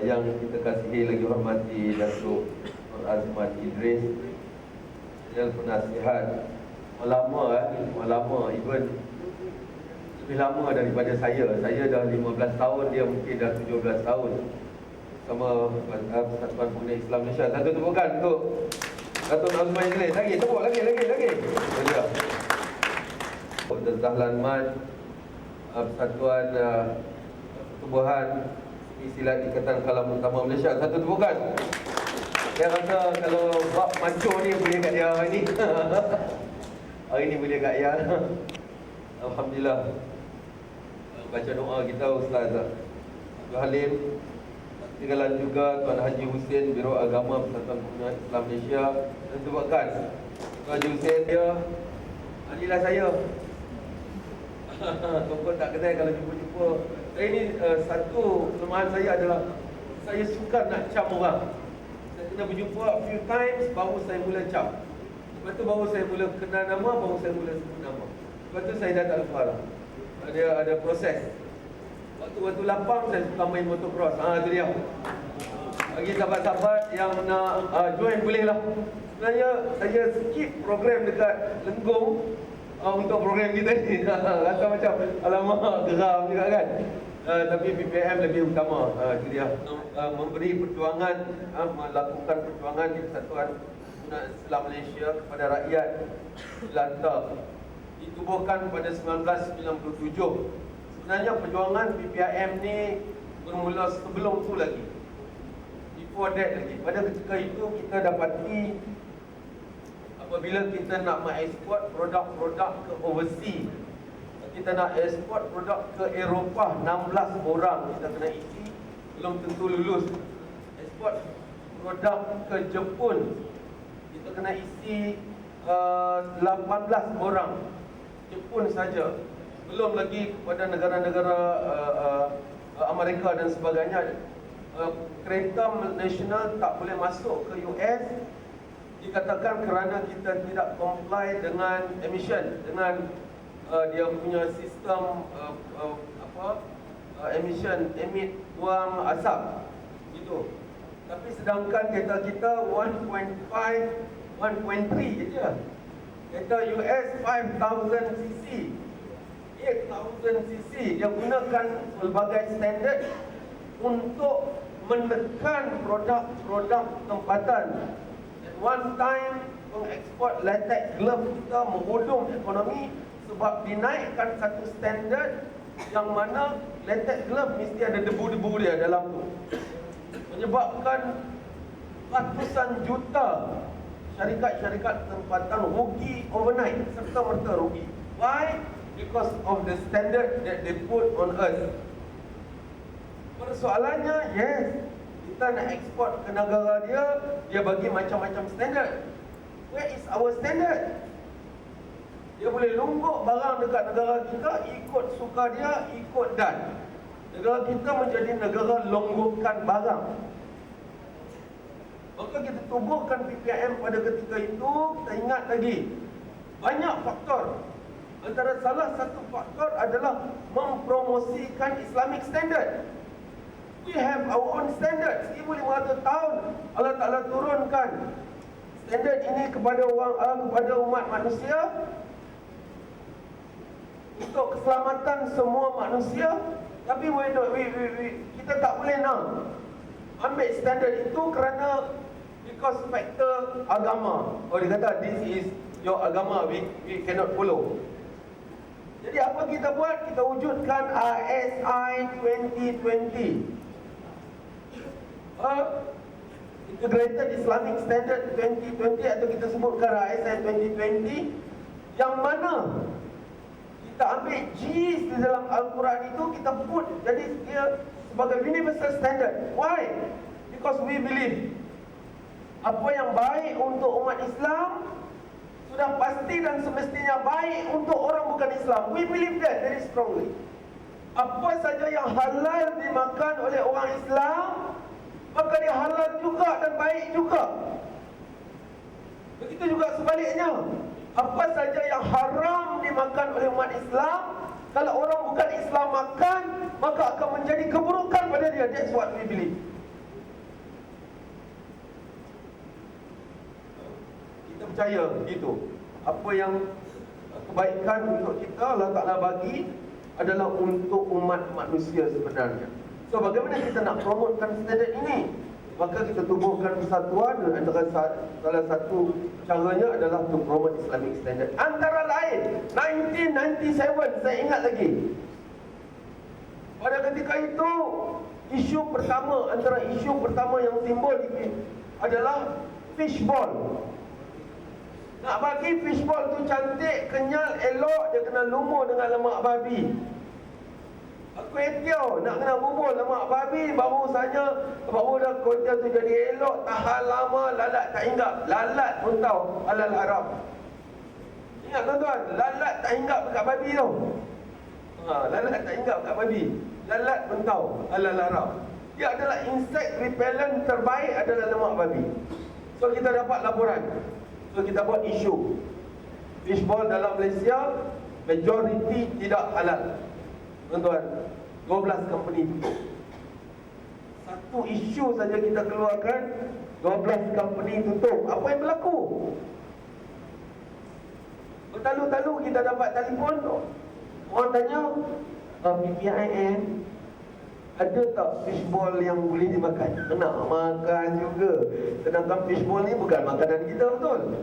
yang kita kasihi lagi hormati Datuk Nur Azman Idris, yang penasihat lama, even lebih lama daripada saya. Saya dah 15 tahun, dia mungkin dah 17 tahun sama Persatuan Pengguna Islam Malaysia. Satu tepukan untuk Datuk Nur Azman Idris. Tepuk lagi. Boleh. Dr. Zahlan Man, Persatuan Pertubuhan Silat Ikatan Kalam Utama Malaysia. Satu tepukan. Saya rasa kalau bab macho ni boleh kat dia hari ni. Hari ni boleh kat dia. Alhamdulillah. Baca doa kita Ustaz Abdul Halim, tinggalan juga Tuan Haji Hussein, Biro Agama Persatuan Pengguna Islam Malaysia. Dan tepukan Tuan Haji Hussein, dia anilah saya. Tuan tak kenal kalau jumpa-jumpa. Saya ni satu kelemahan saya adalah saya suka nak cam orang. Saya kena berjumpa a few times baru saya mula cam. Lepas tu baru saya mula kenal nama, baru saya mula sebut nama. Lepas tu saya dah tak lupa lah. Ada proses. Waktu lapang saya suka main motocross. Tu dia. Bagi sahabat-sahabat yang nak join boleh lah. Sebenarnya saya skip program dekat Lenggong untuk program kita ni. Rasa macam alamak geram juga kan. Tapi PPM lebih utama. Itu dia. Memberi perjuangan, melakukan perjuangan di Persatuan Pengguna Islam Malaysia kepada rakyat jelantah. Ditubuhkan pada 1997. Sebenarnya perjuangan PPIM ni bermula sebelum tu lagi. Before that lagi. Pada ketika itu kita dapati apabila kita nak mengeksport produk-produk ke overseas, kita nak ekspor produk ke Eropah, 16 orang kita kena isi, belum tentu lulus. Ekspor produk ke Jepun, kita kena isi 18 orang Jepun saja. Belum lagi kepada negara-negara Amerika dan sebagainya. Kereta nasional tak boleh masuk ke US, dikatakan kerana kita tidak comply dengan emission, dengan dia punya sistem emit buang asap gitu. Tapi sedangkan kereta kita 1.5, 1.3 je. Kereta US 5,000 cc, 8,000 cc. Dia gunakan pelbagai standard untuk menekan produk-produk tempatan. At one time mengekspor latex glove kita menghudung ekonomi sebab dinaikkan satu standard yang mana latex glove mesti ada debu-debu dia dalam tu, menyebabkan ratusan juta syarikat-syarikat tempatan rugi overnight, serta merta rugi. Why? Because of the standard that they put on us. Persoalannya, yes, kita nak ekspor ke negara dia bagi macam-macam standard. Where is our standard? Dia boleh lungguk barang dekat negara kita, ikut suka dia, ikut dan. Negara kita menjadi negara longgokkan barang. Maka kita tubuhkan PPIM pada ketika itu. Kita ingat lagi, banyak faktor. Antara salah satu faktor adalah mempromosikan Islamic standard. We have our own standard. 1,500 tahun Allah Ta'ala turunkan standard ini kepada kepada umat manusia untuk keselamatan semua manusia. Tapi kita tak boleh nak ambil standard itu kerana because faktor agama. Dia kata this is your agama, we cannot follow. Jadi apa kita buat? Kita wujudkan ISI 2020, Integrated Islamic Standard 2020, atau kita sebutkan ISI 2020, yang mana kita ambil G's di dalam Al-Quran itu, kita put jadi dia sebagai universal standard. Why? Because we believe apa yang baik untuk umat Islam sudah pasti dan semestinya baik untuk orang bukan Islam. We believe that very strongly. Apa saja yang halal dimakan oleh orang Islam, maka dia halal juga dan baik juga. Begitu juga sebaliknya. Apa saja yang haram dimakan oleh umat Islam, kalau orang bukan Islam makan, maka akan menjadi keburukan pada dia. That's what we believe. percaya begitu. Apa yang kebaikan untuk kita Allah Ta'ala bagi adalah untuk umat manusia sebenarnya. So bagaimana kita nak promotekan standard ini? Maka kita tubuhkan persatuan, dan antara salah satu caranya adalah to promote Islamic standard. Antara lain 1997, saya ingat lagi, pada ketika itu isu pertama, antara isu pertama yang timbul adalah fishball. Nak bagi fishball tu cantik, kenyal, elok, dia kena lumur dengan lemak babi. Kuih tiaw nak kena bubur lemak babi, baru dah kuih tiaw tu jadi elok, tahan lama, lalat tak hinggap. Lalat pun tahu halal haram. Ingat tuan-tuan, lalat tak hinggap dekat babi tau. Lalat tak hinggap dekat babi. Lalat pun tahu halal haram. Dia adalah insect repellent terbaik adalah lemak babi. So kita dapat laporan. So kita buat isu fishball dalam Malaysia majoriti tidak halal. Tuan-tuan, 12 company tutup. Satu isu saja kita keluarkan, 12 company tutup. Apa yang berlaku? Bertalu-talu kita dapat telefon, orang tanya, PPIM ada tak fishball yang boleh dimakan? Nak makan juga. Sedangkan fishball ni bukan makanan kita, betul?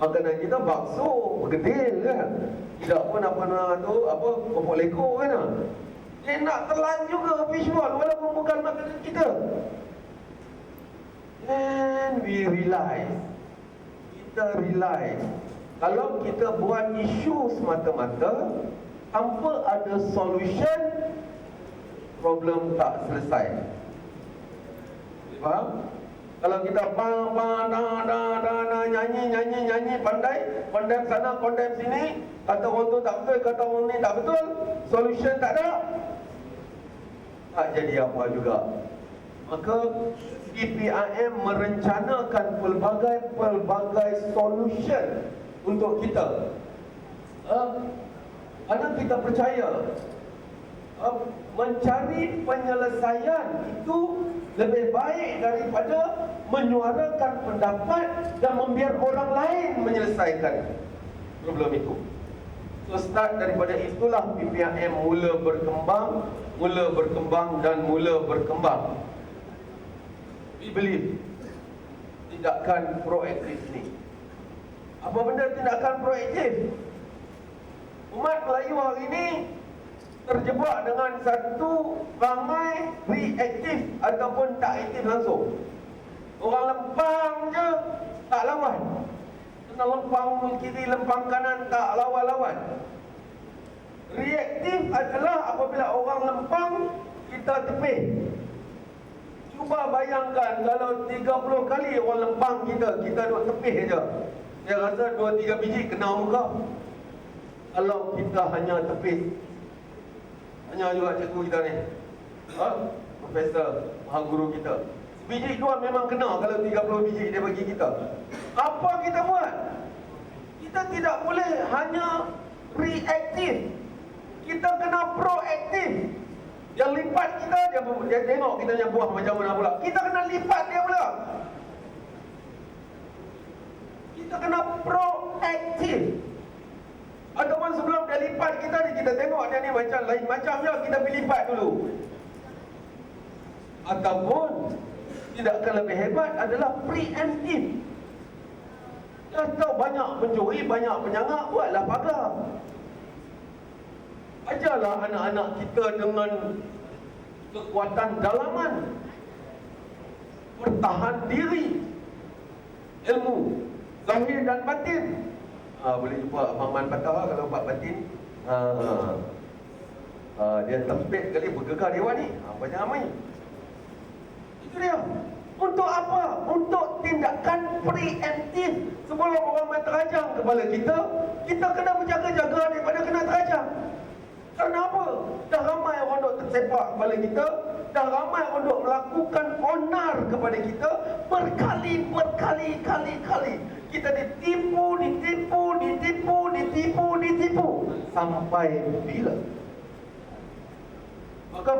Makanan kita bakso, bergedil kan? Tidak pun apa tu, popok leko kan? Dia nak telan juga fishball walaupun bukan makanan kita. And we realize, kalau kita buat isu semata-mata tanpa ada solution, problem tak selesai. Faham? Kalau kita nyanyi pandai, condemn sana, condemn sini, kata orang tu tak betul, kata orang ni tak betul, solution tak ada, tak jadi apa juga. Maka PPIM merencanakan pelbagai solution untuk kita. Kerana kita percaya mencari penyelesaian itu lebih baik daripada menyuarakan pendapat dan membiar orang lain menyelesaikan problem itu. So start daripada itulah PPIM mula berkembang. We believe tindakan proaktif ni. Apa benda tindakan proaktif? Umat Melayu hari ini terjebak dengan satu ramai reaktif ataupun tak aktif langsung. Orang lempang je tak lawan. Kena lempang kiri, lempang kanan, tak lawan-lawan. Reaktif adalah apabila orang lempang, kita tepih. Cuba bayangkan kalau 30 kali orang lempang kita duk tepih je. Saya rasa 2-3 biji kena muka. Kalau kita hanya tepih, hanya juga cikgu kita ni, profesor, maha guru kita, biji dua memang kena. Kalau 30 biji dia bagi kita, apa kita buat? Kita tidak boleh hanya reaktif, kita kena proaktif. Yang lipat kita, dia tengok kita yang buah macam mana pula, kita kena lipat dia pula. Kita kena proaktif. Ataupun sebelum dia lipat kita tengok dia ni macam lain macam je, kita pergi lipat dulu. Ataupun tindakan lebih hebat adalah preemptif. Dah tahu banyak pencuri, banyak penyangak, buatlah pagar. Ajarlah anak-anak kita dengan kekuatan dalaman, bertahan diri, ilmu zahir dan batin. Boleh jumpa Abang Man Patah kalau buat batin. Dia tempit kali bergegar dewan ni. Banyak ramai. Itu dia. Untuk apa? Untuk tindakan preemptif. Sebelum orang main terajang kepala kita, kita kena berjaga-jaga daripada kena terajang. Kenapa? Dah ramai orang duk tersepak kepala kita, dah ramai orang duk melakukan onar kepada kita berkali-kali. Kita ditipu sampai bila? Maka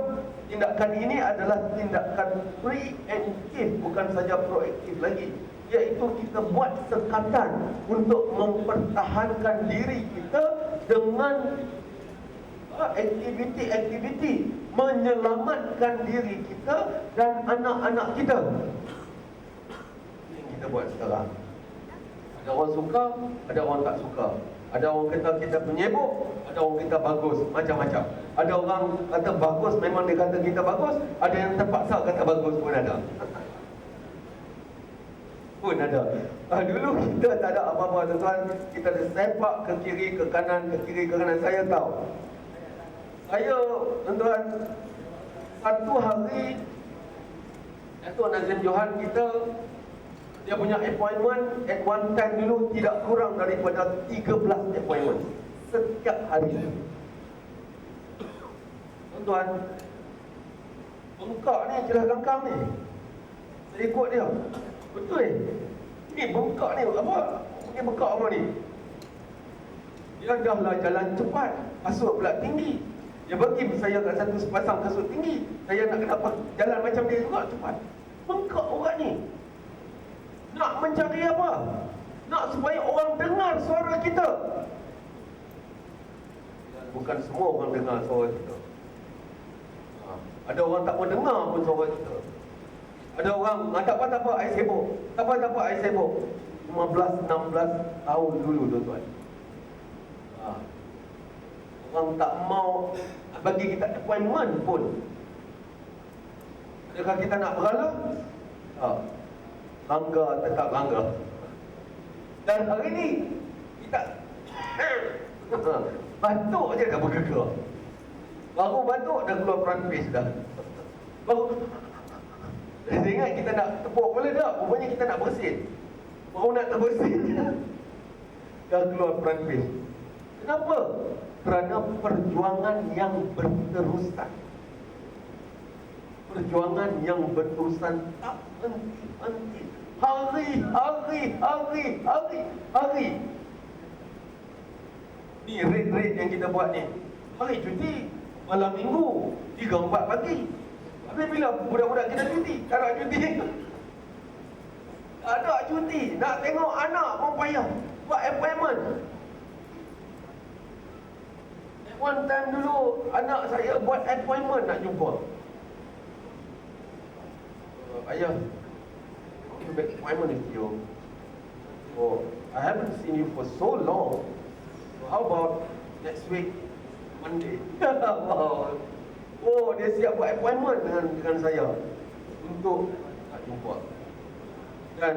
tindakan ini adalah tindakan preemptif, bukan saja proaktif lagi. iaitu kita buat sekatan untuk mempertahankan diri kita dengan aktiviti-aktiviti menyelamatkan diri kita dan anak-anak kita. Ini yang kita buat sekarang. Ada orang suka, ada orang tak suka. Ada orang kata kita penyebok, ada orang kata bagus, macam-macam. Ada orang kata bagus, memang dia kata kita bagus. Ada yang terpaksa kata bagus pun ada. Pun ada. Dulu kita tak ada apa-apa, tuan-tuan. Kita ada sepak ke kiri, ke kanan, ke kiri, ke kanan. Saya tahu. Saya, tuan-tuan, satu hari Datuk Nazim Johan kita, dia punya appointment at one time dulu tidak kurang daripada 13 appointment setiap hari. Tuan-tuan, bengkak ni, jelas langkang ni. Saya ikut dia. Betul ni bengkak ni apa? Ni bengkak apa ni? Dia dah lah jalan cepat, kasut pula tinggi. Dia bagi saya kat satu sepasang kasut tinggi. Saya nak dapat jalan macam dia juga cepat. Bengkak orang ni. Nak mencari apa? Nak supaya orang dengar suara kita. Bukan semua orang dengar suara kita. Ada orang tak mau dengar pun suara kita. Ada orang, tak apa, I sibuk. Tak apa, I sibuk. 15, 16 tahun dulu, tuan-tuan. Orang tak mau bagi kita appointment pun. Adakah kita nak beralah? Bangga tetap bangga. Dan hari ni kita batuk je dah bergegar. Baru batuk dah keluar front face dah. Baru saya ingat kita nak tepuk boleh tak? Rupanya kita nak bersin. Baru nak terbersin dah keluar front face. Kenapa? Kerana perjuangan yang berterusan. Perjuangan yang berterusan tak henti-henti. Hari. Ni rate yang kita buat ni. Hari cuti, malam minggu, 3-4 pagi. Habis bila budak-budak kita cuti? Tak ada cuti. Tak ada cuti. Nak tengok anak pun payah. Buat appointment. One time dulu, anak saya buat appointment nak jumpa. Ayah, I want to make appointment with you. Oh, I haven't seen you for so long. So how about next week, Monday? Wow. Oh, dia siap buat appointment dengan saya untuk nak jumpa. Dan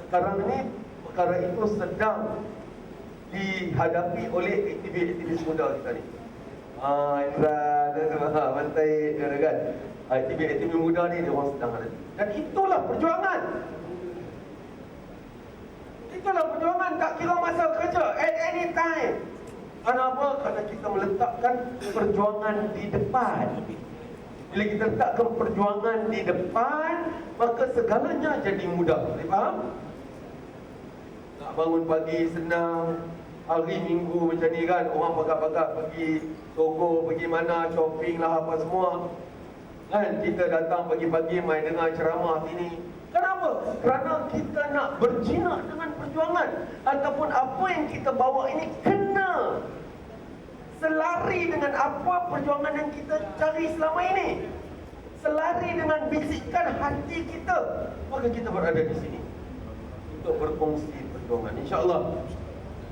sekarang ini perkara itu sedang dihadapi oleh aktivis muda kita ni. Indra, Mantai, kan? Aktivis muda ni dia orang sedang ada. Dan itulah perjuangan. Itulah perjuangan, tak kira masa kerja, at any time. Kenapa? Kerana kita meletakkan perjuangan di depan. Bila kita letakkan perjuangan di depan, maka segalanya jadi mudah. Boleh faham? Nak bangun pagi senang. Hari Minggu macam ni kan, orang pakat-pakat pergi Togo, pergi mana, shopping lah apa semua. Kan, kita datang pagi-pagi main dengar ceramah sini. Kenapa? Kerana kita nak berjinak dengan perjuangan. Ataupun apa yang kita bawa ini kena selari dengan apa perjuangan yang kita cari selama ini. Selari dengan bisikan hati kita. Maka kita berada di sini untuk berkongsi perjuangan. InsyaAllah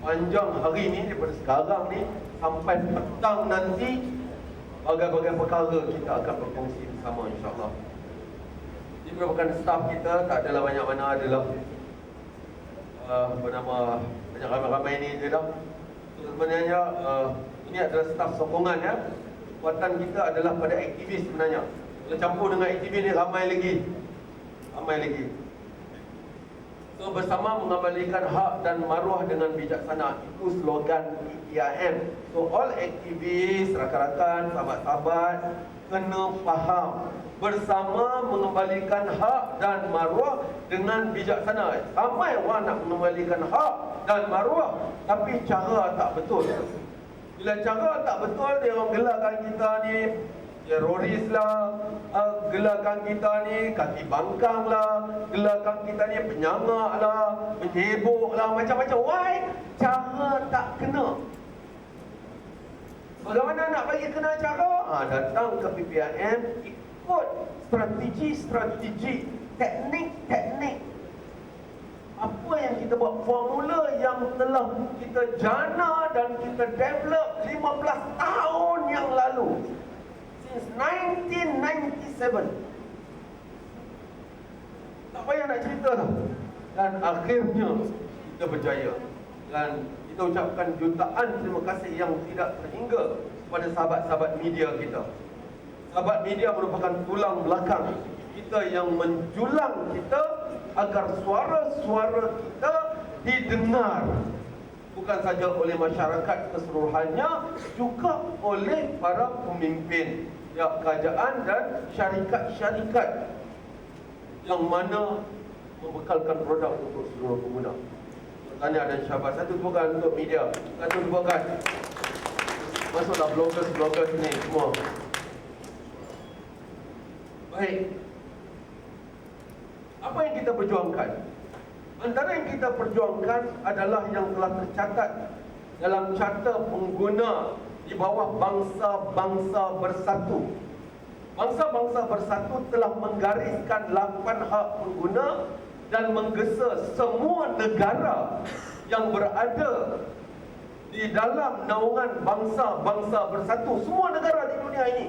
panjang hari ni, daripada sekarang ni sampai petang nanti, bagai-bagai perkara kita akan berkongsi bersama, insyaAllah. Ini merupakan staf kita, tak adalah banyak mana adalah banyak ramai-ramai ni je dah. Sebenarnya ini adalah staf sokongan ya. Kekuatan kita adalah pada aktivis sebenarnya. Kalau campur dengan aktivis ni ramai lagi. So, bersama mengembalikan hak dan maruah dengan bijaksana. Itu slogan PTIM. So, all aktivis, rakan-rakan, sahabat-sahabat kena faham. Bersama mengembalikan hak dan maruah dengan bijaksana. Ramai orang nak mengembalikan hak dan maruah, tapi cara tak betul. Bila cara tak betul, dia orang gelarkan kita ni teroris lah, gelarkan kita ni kaki bangkang lah, gelarkan kita ni penyangak lah, menyebuk lah, macam-macam. Why? Cara tak kena. Bagaimana nak bagi kena cara? Datang ke PPIM, ikut strategi, teknik. Apa yang kita buat, formula yang telah kita jana dan kita develop 15 tahun yang lalu. Since 1997. Tak payah nak cerita lah. Dan akhirnya kita berjaya. Dan kita ucapkan jutaan terima kasih yang tidak terhingga kepada sahabat-sahabat media kita. Sahabat media merupakan tulang belakang kita yang menjulang kita agar suara-suara kita didengar, bukan saja oleh masyarakat keseluruhannya, juga oleh para pemimpin kerajaan dan syarikat-syarikat yang mana membekalkan produk untuk seluruh pengguna. Tahniah dan syabas. Satu tepukan untuk media. Satu tepukan. Masuklah bloggers ni semua. Baik. Apa yang kita perjuangkan? Antara yang kita perjuangkan adalah yang telah tercatat dalam Carta Pengguna di bawah Bangsa-Bangsa Bersatu. Bangsa-Bangsa Bersatu telah menggariskan 8 hak pengguna dan menggesa semua negara yang berada di dalam naungan Bangsa-Bangsa Bersatu. Semua negara di dunia ini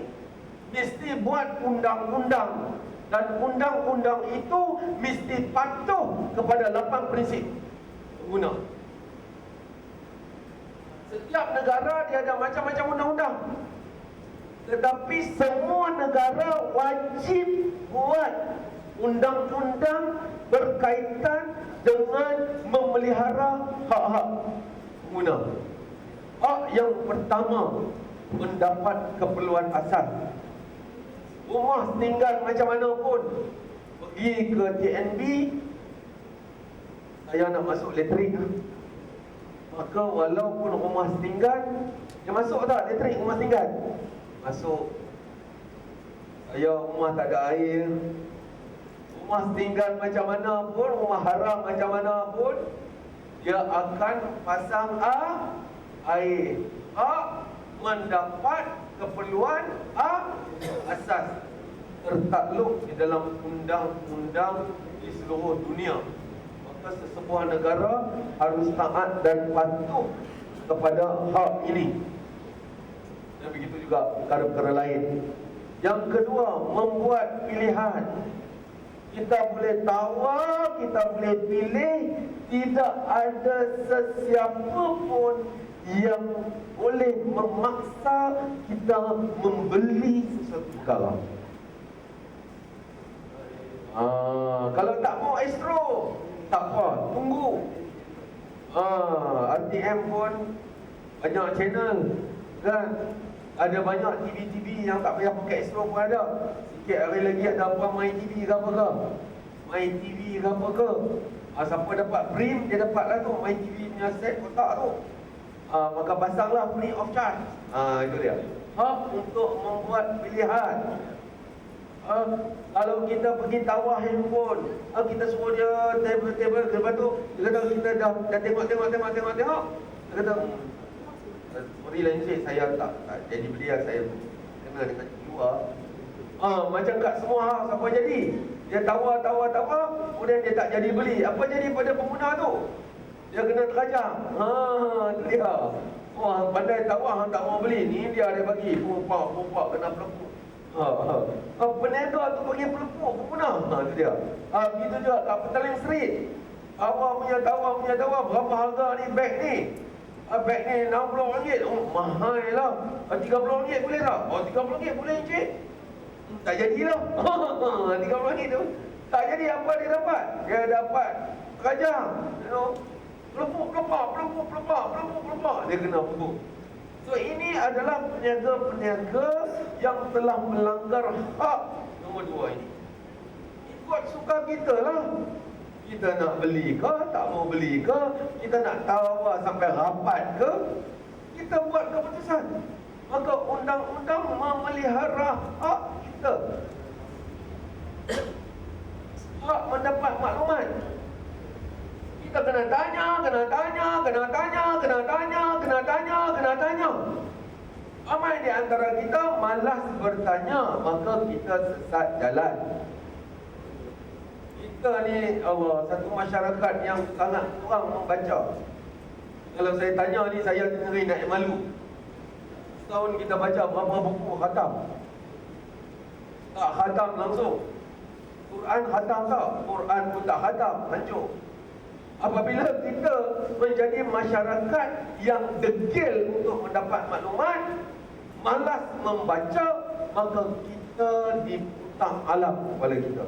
mesti buat undang-undang, dan undang-undang itu mesti patuh kepada 8 prinsip pengguna. Setiap negara dia ada macam-macam undang-undang, tetapi semua negara wajib buat undang-undang berkaitan dengan memelihara hak-hak pengguna. Hak yang pertama, mendapat keperluan asas. Rumah tinggal macam mana pun, pergi ke TNB, saya nak masuk elektrik, maka walaupun rumah tinggal, dia masuk tak elektrik rumah tinggal? Masuk. Saya rumah tak ada air, rumah tinggal macam mana pun, rumah haram macam mana pun, dia akan pasang air. Mendapat keperluan asas tertakluk di dalam undang-undang di seluruh dunia. Maka sesebuah negara harus taat dan patuh kepada hak ini. Dan begitu juga perkara-perkara lain. Yang kedua, membuat pilihan. Kita boleh tawar, kita boleh pilih. Tidak ada sesiapa pun yang boleh memaksa kita membeli sesuatu perkara. Kalau tak mau Astro, tak apa, tunggu. RTM pun banyak channel kan. Ada banyak TV-TV yang tak payah pakai Astro pun ada. Sikit hari lagi ada apa My TV ke apa ke, My TV ke apa ke. Siapa dapat Brim, dia dapat lah tu My TV punya set kotak tu. Maka pasanglah free of charge. Itu dia. Hak untuk membuat pilihan. Kalau kita pergi tawar handphone, kita suruh dia table, lepas tu dia kata kita dah tengok. Dia kata, sorry lah encik, saya tak jadi beli lah, saya kena dekat luar. Macam kat semua house apa jadi? Dia tawar, kemudian dia tak jadi beli. Apa jadi pada pengguna tu? Dia kena terajang. Itu dia. Wah, pandai tawar, tak mau beli. Ni dia bagi. Pumpak, kena pelepuk. Peniaga tu bagi pelepuk pengguna. Itu dia. Begitu juga kat Petaling Street. Awak punya tawar, berapa harga ni beg ni? Beg ni RM60. Mahal lah. RM30 boleh tak? RM30 boleh encik. Tak jadilah. RM30 tu. Tak jadi, apa dia dapat? Dia dapat terajang. Pelepuk. Dia kena pukul. So ini adalah peniaga-peniaga yang telah melanggar hak nombor 2 ini. Ikut suka kita lah. Kita nak beli ke, tak mau beli ke, kita nak tawar sampai rapat ke, kita buat keputusan. Maka undang-undang memelihara memelihara hak kita. Hak mendapat maklumat. Kita kena tanya. Ramai di antara kita malas bertanya, maka kita sesat jalan. Kita ni satu masyarakat yang sangat kurang membaca. Kalau saya tanya ni, saya ngeri nak malu. Setahun kita baca berapa buku khatam? Tak khatam langsung. Quran khatam tak? Quran pun tak khatam, hancur. Apabila kita menjadi masyarakat yang degil untuk mendapat maklumat, malas membaca, maka kita diputang alam kepala kita.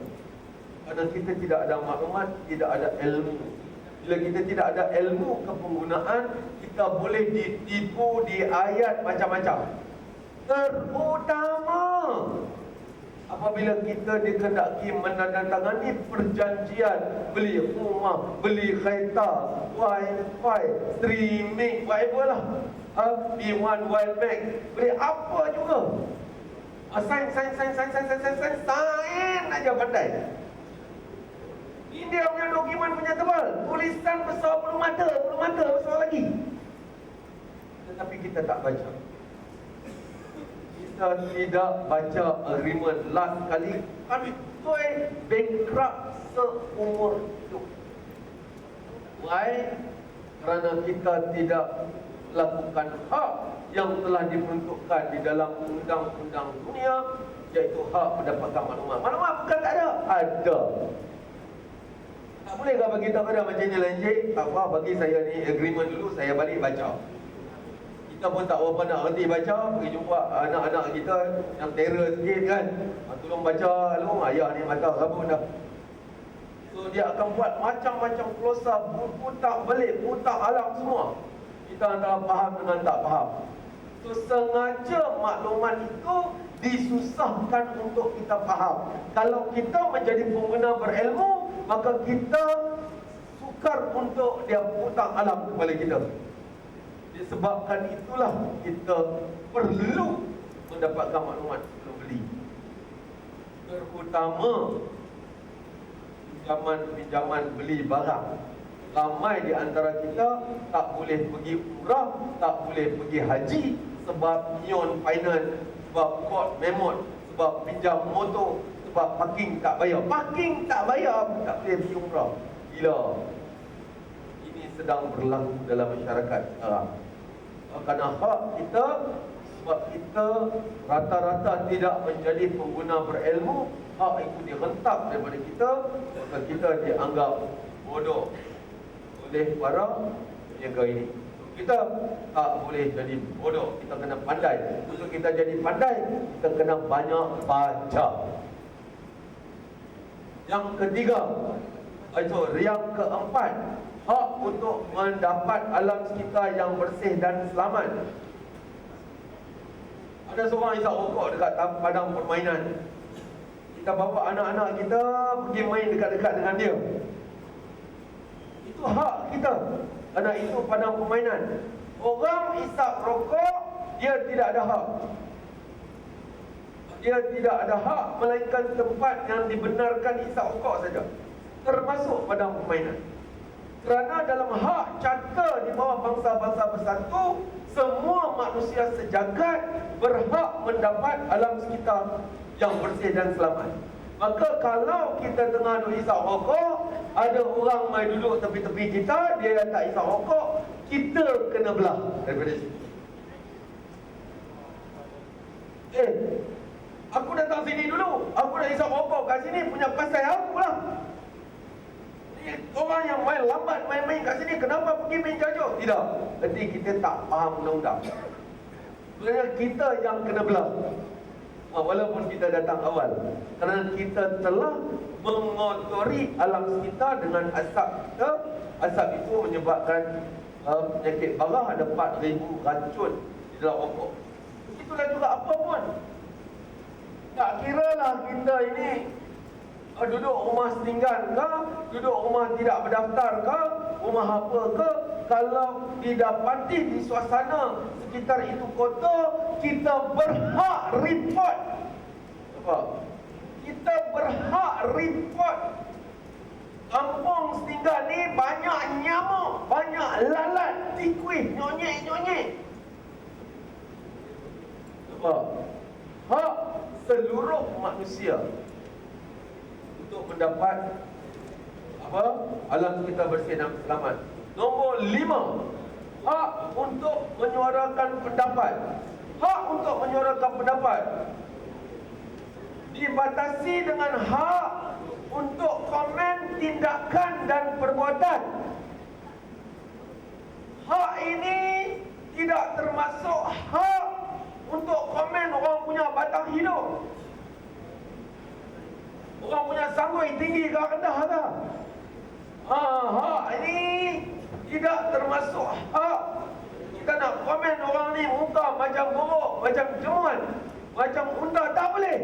Kerana kita tidak ada maklumat, tidak ada ilmu. Bila kita tidak ada ilmu kepenggunaan, kita boleh ditipu di ayat macam-macam. Terutama apabila kita dikehendaki menandatangani perjanjian beli rumah, beli kereta, wifi, streaming, whatever lah, B1 Wild Bank, beli apa juga, sign aja pandai. India punya dokumen punya tebal, tulisan besar bulu mata besar lagi, tetapi kita tak baca. Kita tidak baca agreement last kali, kami bankrupt seumur hidup. Why? Kerana kita tidak lakukan hak yang telah diperuntukkan di dalam undang-undang dunia, iaitu hak mendapatkan maklumat. Maklumat bukan tak ada, ada. Tak bolehkah bagi tahu ada macam ni lanjut? Tak apa, bagi saya ni agreement dulu, saya balik baca. Kita pun tak berapa nak reti baca, pergi jumpa anak-anak kita yang terror sikit kan, tolong baca lu, ayah ni mata rabun dah. So dia akan buat macam-macam klausa, putar balik, putar alam semua. Kita antara faham dengan tak faham. So sengaja maklumat itu disusahkan untuk kita faham. Kalau kita menjadi pengguna berilmu, maka kita sukar untuk dia putar alam kepada kita. Disebabkan itulah kita perlu mendapatkan maklumat sebelum beli. Terutama pinjaman beli barang. Ramai di antara kita tak boleh pergi umrah, tak boleh pergi haji sebab Neon Finance, sebab Court Memot, sebab pinjam motor, sebab parking tak bayar. Parking tak bayar, tak boleh pergi umrah. Gila. Ini sedang berlaku dalam masyarakat sekarang. Kerana hak kita, sebab kita rata-rata tidak menjadi pengguna berilmu, hak itu direntak daripada kita, maka kita dianggap bodoh oleh para penjaga ini. Kita tak boleh jadi bodoh, kita kena pandai. Untuk kita jadi pandai, kita kena banyak baca. Yang ketiga, yang keempat, hak untuk mendapat alam sekitar yang bersih dan selamat. Ada seorang isap rokok dekat padang permainan. Kita bawa anak-anak kita pergi main dekat-dekat dengan dia. Itu hak kita, kerana itu padang permainan. Orang isap rokok, dia tidak ada hak. Dia tidak ada hak melainkan tempat yang dibenarkan isap rokok saja, termasuk padang permainan. Kerana dalam hak carta di bawah bangsa-bangsa bersatu, semua manusia sejagat berhak mendapat alam sekitar yang bersih dan selamat. Maka kalau kita tengah duduk isap rokok, ada orang mai duduk tepi-tepi kita, dia tak isap rokok, kita kena belah daripada situ. Aku datang sini dulu, aku dah isap rokok kat sini, punya pasal aku lah. Orang yang main lambat, main-main kat sini, kenapa pergi main jauh? Tidak, berarti kita tak faham undang-undang. Sebenarnya kita yang kena belah, walaupun kita datang awal, kerana kita telah mengotori alam sekitar dengan asap kita. Asap itu menyebabkan penyakit barah, ada 4,000 racun di dalam rokok. Itulah juga apa pun. Tak kira lah kita ini duduk rumah setinggan ke, duduk rumah tidak berdaftar ke, rumah apa ke, kalau didapati di suasana sekitar itu kotor, kita berhak report Nampak? Kita berhak report kampung setinggal ni banyak nyamuk, banyak lalat, tikus, nyonyek. Nampak? Hak seluruh manusia untuk mendapat alam kita bersih dan selamat. Nombor 5, hak untuk menyuarakan pendapat. Hak untuk menyuarakan pendapat dibatasi dengan hak untuk komen tindakan dan perbuatan. Hak ini tidak termasuk hak untuk komen orang punya batang hidung, orang punya sanggui tinggi ke rendah ke. Hak ini tidak termasuk hak kita nak komen orang ni muka macam buruk, macam jemuan, macam unta, tak boleh.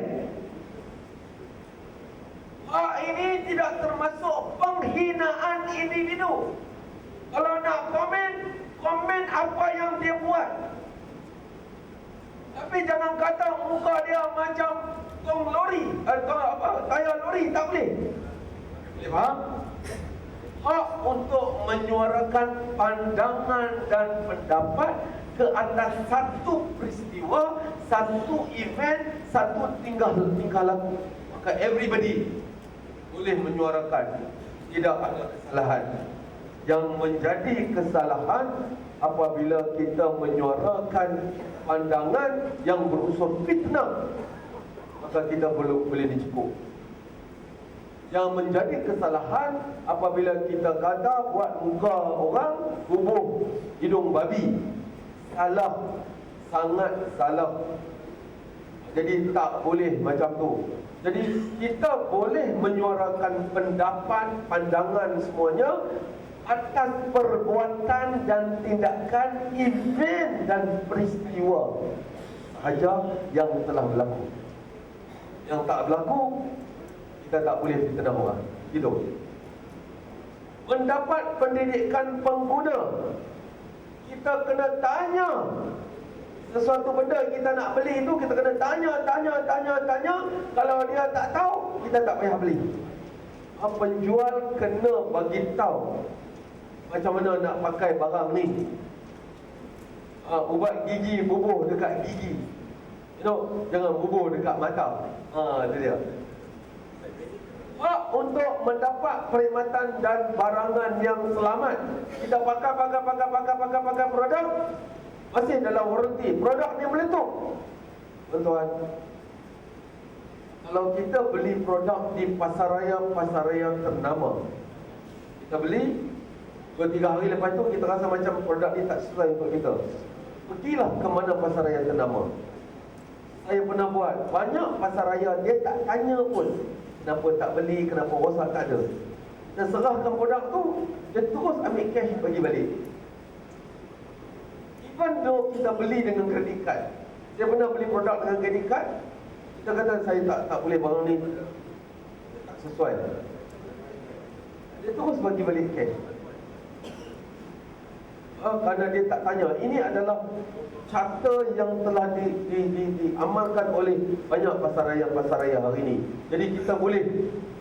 Hak ini tidak termasuk penghinaan individu. Kalau nak komen apa yang dia buat, tapi jangan kata muka dia macam tong lori atau tayar lori, tak boleh. Boleh faham? Hak untuk menyuarakan pandangan dan pendapat ke atas satu peristiwa, satu event, satu tingkah laku. Maka everybody boleh menyuarakan, tidak ada kesalahan. Yang menjadi kesalahan apabila kita menyuarakan pandangan yang berunsur fitnah, maka kita boleh dicekuk. Yang menjadi kesalahan apabila kita kata buat muka orang bubuh hidung babi. Salah, sangat salah. Jadi tak boleh macam tu. Jadi kita boleh menyuarakan pendapat, pandangan semuanya atas perbuatan dan tindakan event dan peristiwa sahaja yang telah berlaku. Yang tak berlaku, kita tak boleh fitnah orang. Gitu. Mendapat pendidikan pengguna, kita kena tanya. Sesuatu benda kita nak beli itu, kita kena tanya. Kalau dia tak tahu, kita tak payah beli. Penjual kena bagi tahu macam mana nak pakai barang ni. Ubat gigi bubuh dekat gigi, jangan bubuh dekat mata. Itu dia. Hak untuk mendapat perkhidmatan dan barangan yang selamat. Kita pakai produk masih dalam waranti, produk ni meletup. Tuan-tuan, kalau kita beli produk di pasaraya ternama, kita beli 2-3 hari lepas tu kita rasa macam produk ni tak sesuai untuk kita, pergilah ke mana pasaraya ternama. Saya pernah buat banyak pasaraya, dia tak tanya pun kenapa tak beli, kenapa rosak, tak ada. Dia serahkan produk tu, dia terus ambil cash bagi balik. Even though kita beli dengan kredit card, saya pernah beli produk dengan kredit card, kita kata saya tak boleh, barang ni tak sesuai, dia terus bagi balik cash. Kerana dia tak tanya. Ini adalah carta yang telah diamalkan oleh banyak pasaraya hari ini. Jadi kita boleh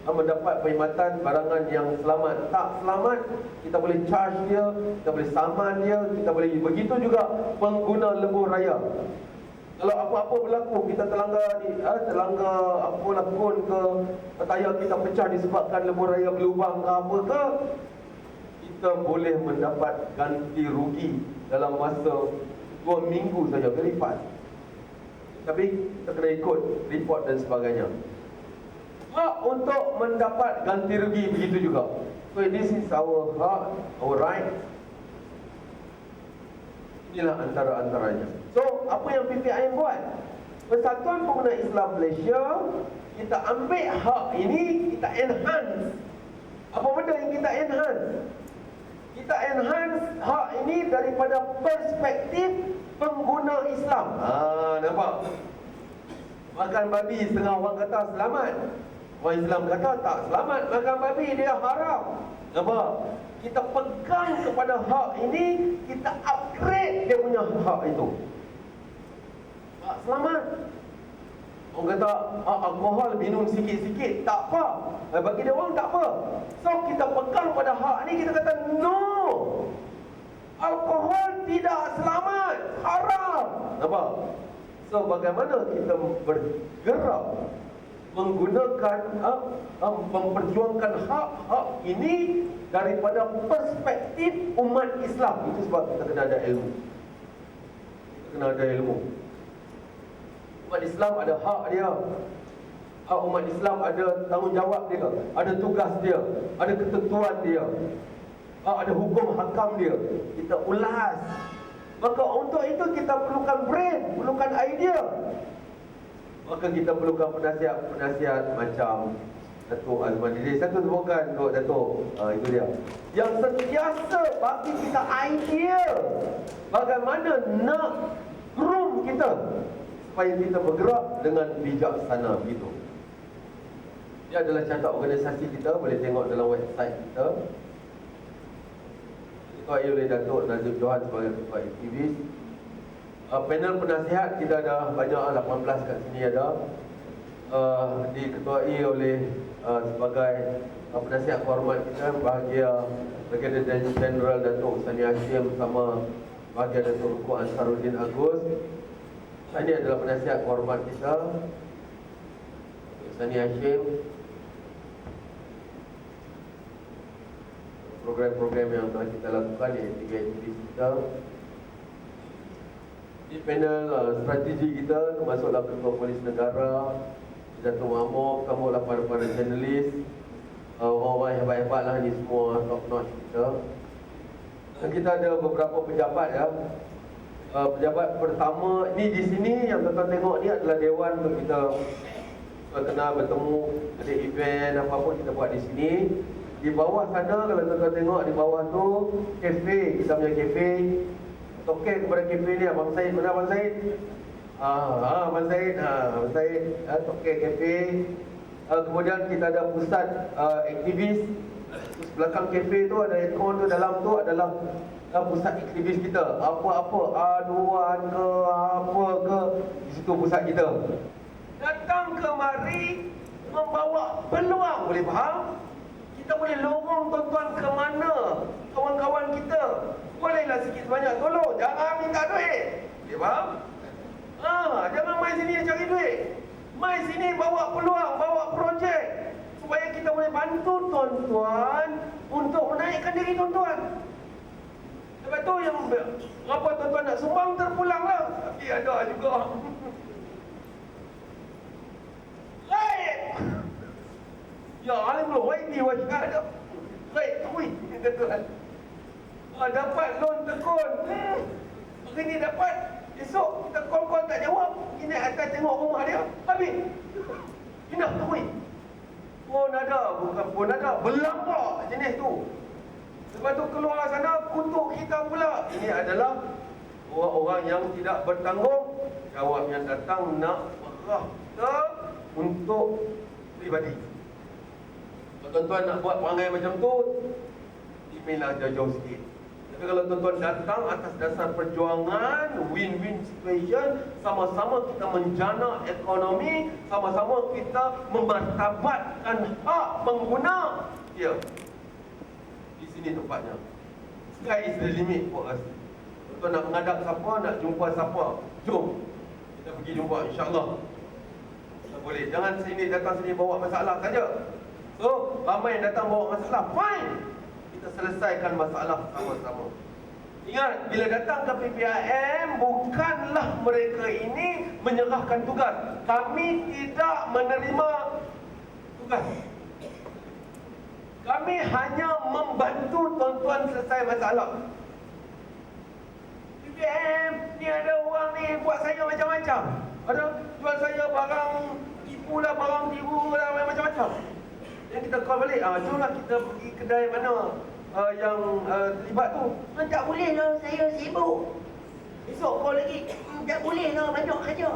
mendapat perkhidmatan barangan yang selamat. Tak selamat, kita boleh charge dia, kita boleh saman dia, kita boleh. Begitu juga pengguna lebuh raya. Kalau apa-apa berlaku, kita terlanggar apalah pun ke, tayar kita pecah disebabkan lebuh raya berlubang ke apa ke, kita boleh mendapat ganti rugi dalam masa 2 minggu saja, berlipat. Tapi kita kena ikut report dan sebagainya. Hak untuk mendapat ganti rugi begitu juga. So this is our hak, our right. Inilah antara-antaranya. So apa yang PPIM buat? Persatuan Pengguna Islam Malaysia, kita ambil hak ini, kita enhance. Apa benda yang kita enhance? Kita enhance hak ini daripada perspektif pengguna Islam. Nampak? Makan babi, setengah orang kata selamat, orang Islam kata tak selamat makan babi, dia haram. Nampak? Kita pegang kepada hak ini, kita upgrade dia punya hak itu. Tak selamat. Orang kata alkohol minum sikit-sikit tak apa. Bagi dia orang tak apa. So kita pegang pada hak ni, kita kata no. Alkohol tidak selamat, haram. Nampak? So bagaimana kita bergerak menggunakan memperjuangkan hak-hak ini daripada perspektif umat Islam. Itu sebab kita kena ada ilmu. Kita kena ada ilmu. Umat Islam ada hak dia. Umat Islam ada tanggungjawab dia, ada tugas dia, ada ketentuan dia, ada hukum hakam dia. Kita ulas. Maka untuk itu kita perlukan brain, perlukan idea. Maka kita perlukan penasihat-penasihat macam Datuk Azman Idris. Satu tepukan untuk Datuk, itu dia, yang sentiasa bagi kita idea bagaimana nak groom kita supaya kita bergerak dengan bijaksana begitu. Dia adalah carta organisasi kita, boleh tengok dalam website kita. Diketuai oleh Datuk Nazib Johan sebagai ketua aktivis. Panel penasihat kita ada banyak, 18 kat sini ada. Diketuai oleh sebagai penasihat kehormat kita bahagia Brigadier General Datuk Sani Hashim bersama bahagia Datuk Ruku Ansaruddin Agus. Ini adalah penasihat kehormat kita, Sani Hashim. Program-program yang telah kita lakukan di aktivis kita. Di panel strategi kita termasuklah Ketua Polis Negara, Datuk Mahmud, termasuklah para jurnalis, orang-orang hebat-hebat lah, ni semua top notch kita. Dan kita ada beberapa pejabat ya. Pejabat pertama ni di sini yang tuan-tuan tengok ni adalah dewan untuk kita kenal, bertemu, ada event apa-apa kita buat di sini. Di bawah sana kalau tuan-tuan tengok di bawah tu kafe, kita punya kafe. Tokek kepada kafe ni Abang Said, mana Abang Said? Abang Said, Abang Said, tokek kafe. Kemudian kita ada pusat aktivis. Belakang kafe tu ada aircon tu, dalam tu adalah pusat aktivis kita. Apa-apa aduan ke apa ke, di situ pusat kita. Datang kemari membawa peluang, boleh faham? Kita boleh lorong tuan-tuan ke mana kawan-kawan kita. Bolehlah sikit sebanyak tolong, jangan minta duit. Boleh faham? Jangan mai sini cari duit. Mai sini bawa peluang, bawa projek, supaya kita boleh bantu tuan-tuan untuk menaikkan diri tuan-tuan. Lepas tu yang apa tuan-tuan nak sumbang terpulang lah. Tapi ada juga Baik. Ya alimul ghaibi wa syahadah. Baik, tui tuan. Dapat loan tekun. Hari ni dapat, esok kita call tak jawab. Ini atas tengok rumah dia. Habis. Pindah tui. Pun ada, bukan pun ada, berlampak jenis tu. Lepas tu keluar sana kutuk kita pula. Ini adalah orang-orang yang tidak bertanggung jawab, yang datang nak merah kita untuk pribadi. Kalau tuan-tuan nak buat perangai macam tu, email jauh sikit. Tapi kalau tuan-tuan datang atas dasar perjuangan, win-win situation, sama-sama kita menjana ekonomi, sama-sama kita memartabatkan hak pengguna. Ya, di sini tempatnya. Sky is the limit for us. Tuan-tuan nak menghadap siapa, nak jumpa siapa, jom kita pergi jumpa, insyaAllah. Boleh, jangan sini datang sini bawa masalah saja. So, ramai yang datang bawa masalah, fine. Kita selesaikan masalah sama-sama. Ingat, bila datang ke PPIM, bukanlah mereka ini menyerahkan tugas. Kami tidak menerima tugas. Kami hanya membantu tuan-tuan selesai masalah. PPIM, ni ada orang ni buat saya macam-macam. Ada jual saya barang tipu lah, barang tipu lah, macam-macam. Yang kita call balik, jomlah kita pergi kedai mana yang terlibat tu. Tak boleh lah, saya sibuk. Esok call lagi, tak boleh lah, banyak kerja.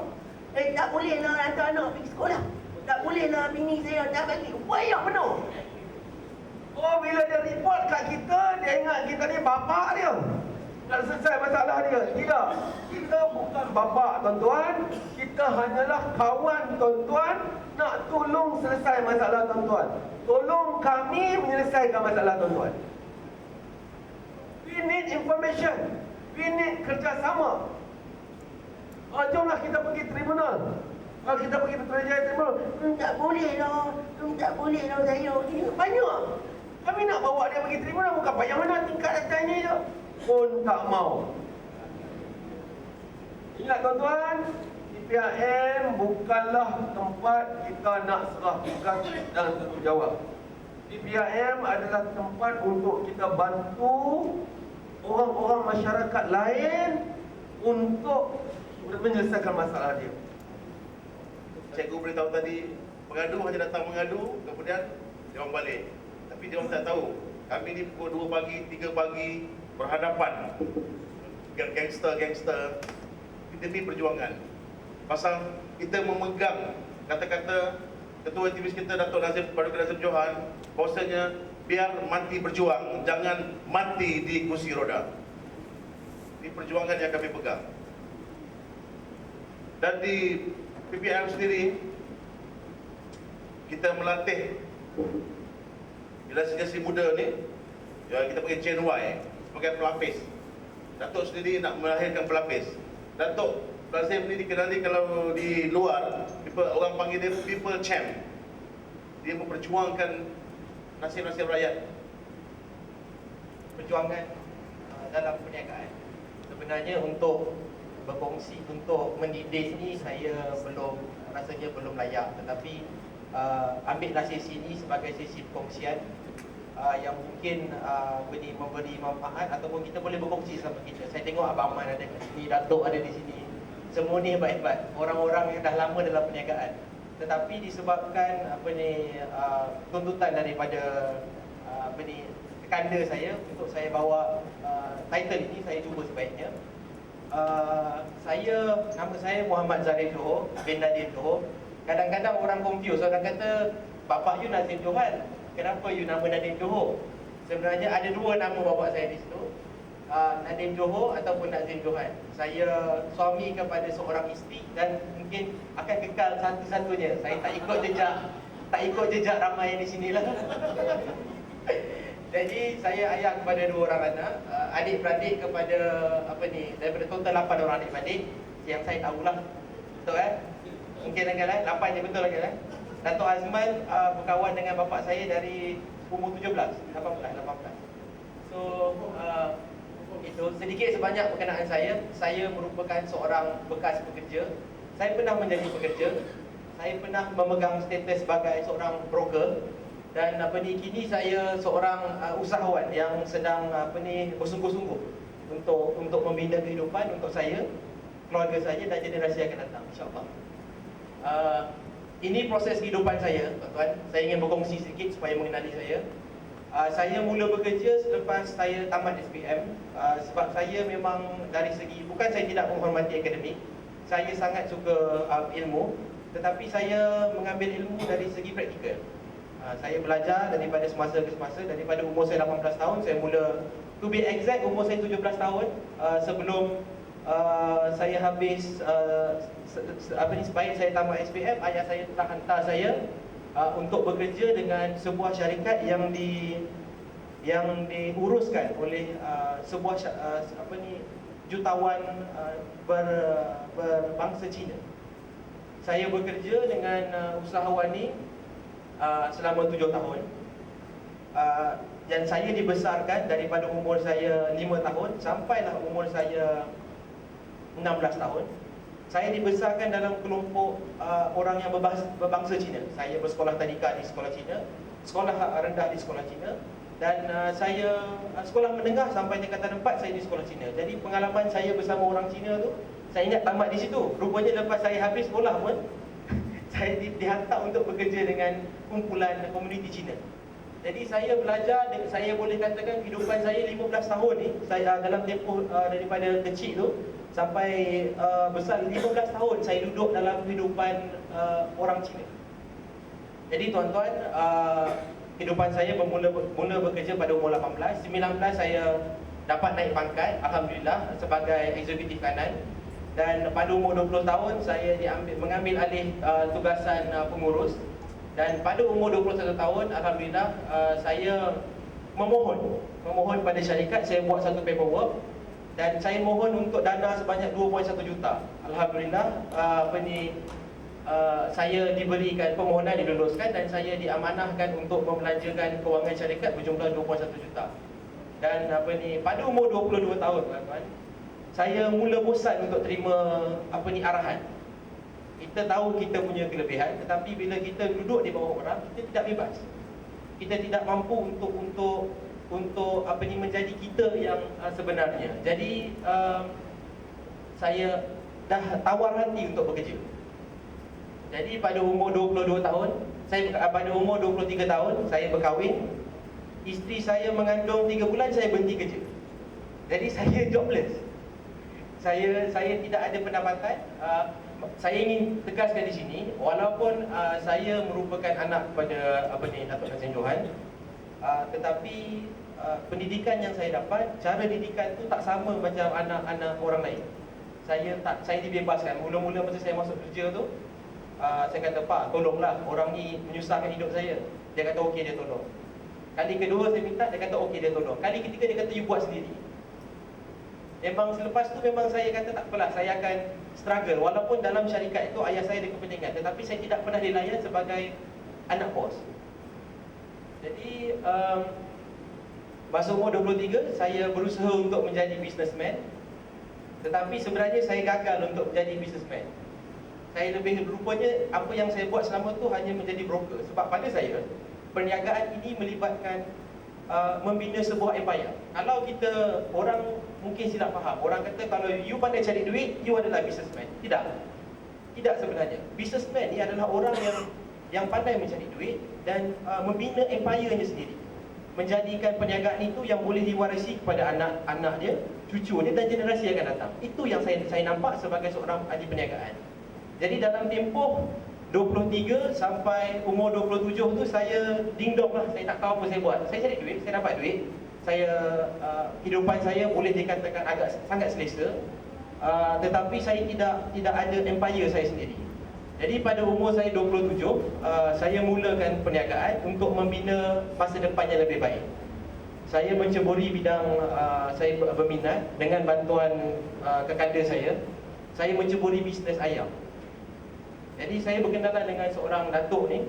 Tak boleh lah hantar anak pergi sekolah. Tak boleh lah, bini saya tak bagi. Banyak penuh. Oh, bila dia report kat kita, dia ingat kita ni bapak dia. Nak selesai masalah dia. Tidak. Kita bukan bapak, tuan-tuan. Kita hanyalah kawan tuan-tuan nak tolong selesai masalah tuan-tuan. Tolong kami menyelesaikan masalah tuan-tuan. We need information. We need kerjasama. Jomlah kita pergi tribunal. Kalau kita pergi Putrajaya tribunal, Tak boleh lah. Tak boleh lah saya. Ini banyak. kami nak bawa dia pergi tribunal, bukan payah mana tingkat datanya je. Pun tak mau. Ingat tuan-tuan, TPRM bukanlah tempat kita nak serah tugas dan tanggungjawab. TPRM adalah tempat untuk kita bantu orang-orang masyarakat lain untuk menyelesaikan masalah dia. Cikgu beritahu tadi, pengadu hanya datang mengadu, kemudian dia orang balik. Tapi dia orang tak tahu, kami ni pukul 2 pagi, 3 pagi berhadapan dengan gangster-gangster demi perjuangan. Pasal kita memegang kata-kata Ketua Aktivis kita Datuk Paduka Nazim Johan, bahawasanya biar mati berjuang, jangan mati di kursi roda. Ini perjuangan yang kami pegang. Dan di PPM sendiri, kita melatih generasi muda ni, ya, kita panggil Gen Y, sebagai pelapis. Datuk sendiri nak melahirkan pelapis. Datuk Nazim ni dikenali kalau di luar, orang panggil dia people champ. Dia memperjuangkan nasib-nasib rakyat. Perjuangan dalam perniagaan. Sebenarnya untuk berkongsi, untuk mendidik ni saya rasanya belum layak. Tetapi ambillah sesi ini sebagai sesi perkongsian yang mungkin memberi manfaat, ataupun kita boleh berkongsi sama kita. Saya tengok Abang Man ada kat sini, Datuk ada di sini. Semua ni hebat-hebat, orang-orang yang dah lama dalam perniagaan. Tetapi disebabkan tuntutan daripada kanda saya untuk saya bawa title ini, saya cuba sebaiknya. Nama saya Muhammad Zarif Johor bin Nadim Johor. Kadang-kadang orang confuse, orang kata bapa you Nazim Johan, kenapa you nama Nadim Johor? Sebenarnya ada dua nama bapa saya di situ, Nadim Johor ataupun Nazim Johan. Saya suami kepada seorang isteri dan mungkin akan kekal satu-satunya. Saya tak ikut jejak ramai di sinilah. Jadi saya ayah kepada dua orang anak, adik-beradik kepada daripada total 8 orang adik-beradik yang saya tahulah. Betul kan? Mungkin agak 8 je, betul agak. Datuk Azman berkawan dengan bapa saya dari umur 18. So itu sedikit sebanyak perkenaan saya. Saya merupakan seorang bekas pekerja. Saya pernah menjadi pekerja. Saya pernah memegang status sebagai seorang broker. Dan kini saya seorang usahawan yang sedang bersungguh-sungguh untuk membina kehidupan untuk saya, keluarga saya dan generasi yang akan datang, insya-Allah. Ini proses kehidupan saya, tuan-tuan. Saya ingin berkongsi sedikit supaya mengenali saya. Saya mula bekerja selepas saya tamat SPM, sebab saya memang dari segi, bukan saya tidak menghormati akademik, saya sangat suka ilmu, tetapi saya mengambil ilmu dari segi praktikal. Saya belajar daripada semasa ke semasa. Daripada umur saya 18 tahun, saya mula, to be exact, umur saya 17 tahun, sebelum saya habis supaya saya tamat SPM, ayah saya telah hantar saya untuk bekerja dengan sebuah syarikat yang diuruskan oleh sebuah jutawan berbangsa Cina. Saya bekerja dengan usahawan ni selama 7 tahun. Dan saya dibesarkan daripada umur saya 5 tahun sampailah umur saya 16 tahun. Saya dibesarkan dalam kelompok orang yang berbangsa Cina. Saya bersekolah tadika di sekolah Cina, sekolah rendah di sekolah Cina, dan saya sekolah menengah sampai tingkatan 4 saya di sekolah Cina. Jadi pengalaman saya bersama orang Cina tu, saya ingat tamat di situ. Rupanya lepas saya habis sekolah pun saya dihantar untuk bekerja dengan kumpulan komuniti Cina. Jadi saya belajar, saya boleh katakan kehidupan saya 15 tahun ni, saya dalam tempoh daripada kecil tu sampai besar 15 tahun saya duduk dalam kehidupan orang Cina. Jadi tuan-tuan, kehidupan saya mula bekerja pada umur 18. 19 saya dapat naik pangkat, alhamdulillah, sebagai eksekutif kanan. Dan pada umur 20 tahun saya mengambil alih tugasan pengurus. Dan pada umur 21 tahun alhamdulillah saya memohon pada syarikat. Saya buat satu paperwork dan saya mohon untuk dana sebanyak 2.1 juta. Alhamdulillah saya diberikan permohonan, diluluskan, dan saya diamanahkan untuk membelanjakan kewangan syarikat berjumlah 2.1 juta. Dan pada umur 22 tahun tuan-tuan, saya mula bosan untuk terima arahan. Kita tahu kita punya kelebihan, tetapi bila kita duduk di bawah orang, kita tidak bebas. Kita tidak mampu untuk menjadi kita yang sebenarnya. Jadi saya dah tawar hati untuk bekerja. Jadi pada umur 22 tahun, pada umur 23 tahun saya berkahwin. Isteri saya mengandung 3 bulan, saya berhenti kerja. Jadi saya jobless. Saya tidak ada pendapatan. Saya ingin tegaskan di sini, walaupun saya merupakan anak kepada Datuk Nassim Johan, tetapi pendidikan yang saya dapat, cara didikan tu tak sama macam anak-anak orang lain. Saya dibebaskan. Mula-mula masa saya masuk kerja tu, saya kata, "Pak, tolonglah, orang ni menyusahkan hidup saya." Dia kata, "Okey," dia tolong. Kali kedua saya minta, dia kata, "Okey," dia tolong. Kali ketiga dia kata, "You buat sendiri." Memang selepas tu memang saya kata tak apalah, saya akan struggle. Walaupun dalam syarikat itu ayah saya ada kepentingan, tetapi saya tidak pernah dilayan sebagai anak bos. Jadi masa umur 23 saya berusaha untuk menjadi businessman. Tetapi sebenarnya saya gagal untuk menjadi businessman. Saya lebih rupanya apa yang saya buat selama tu hanya menjadi broker. Sebab pada saya perniagaan ini melibatkan membina sebuah empire. Kalau kita, orang mungkin silap faham. Orang kata kalau you pandai cari duit, you adalah businessman. Tidak sebenarnya. Businessman ni adalah orang yang pandai mencari duit dan membina empire-nya sendiri. Menjadikan perniagaan itu yang boleh diwarisi kepada anak-anak dia, cucu dia dan generasi yang akan datang. Itu yang saya nampak sebagai seorang ahli perniagaan. Jadi dalam tempoh 23 sampai umur 27 tu saya dingdong lah, saya tak tahu apa saya buat. Saya cari duit, saya dapat duit. Kehidupan saya boleh dikatakan agak sangat selesa. Tetapi saya tidak ada empire saya sendiri. Jadi pada umur saya 27, saya mulakan perniagaan untuk membina masa depan yang lebih baik. Saya menceburi bidang, saya berminat dengan bantuan kekada saya menceburi bisnes ayam. Jadi saya berkenalan dengan seorang datuk ni,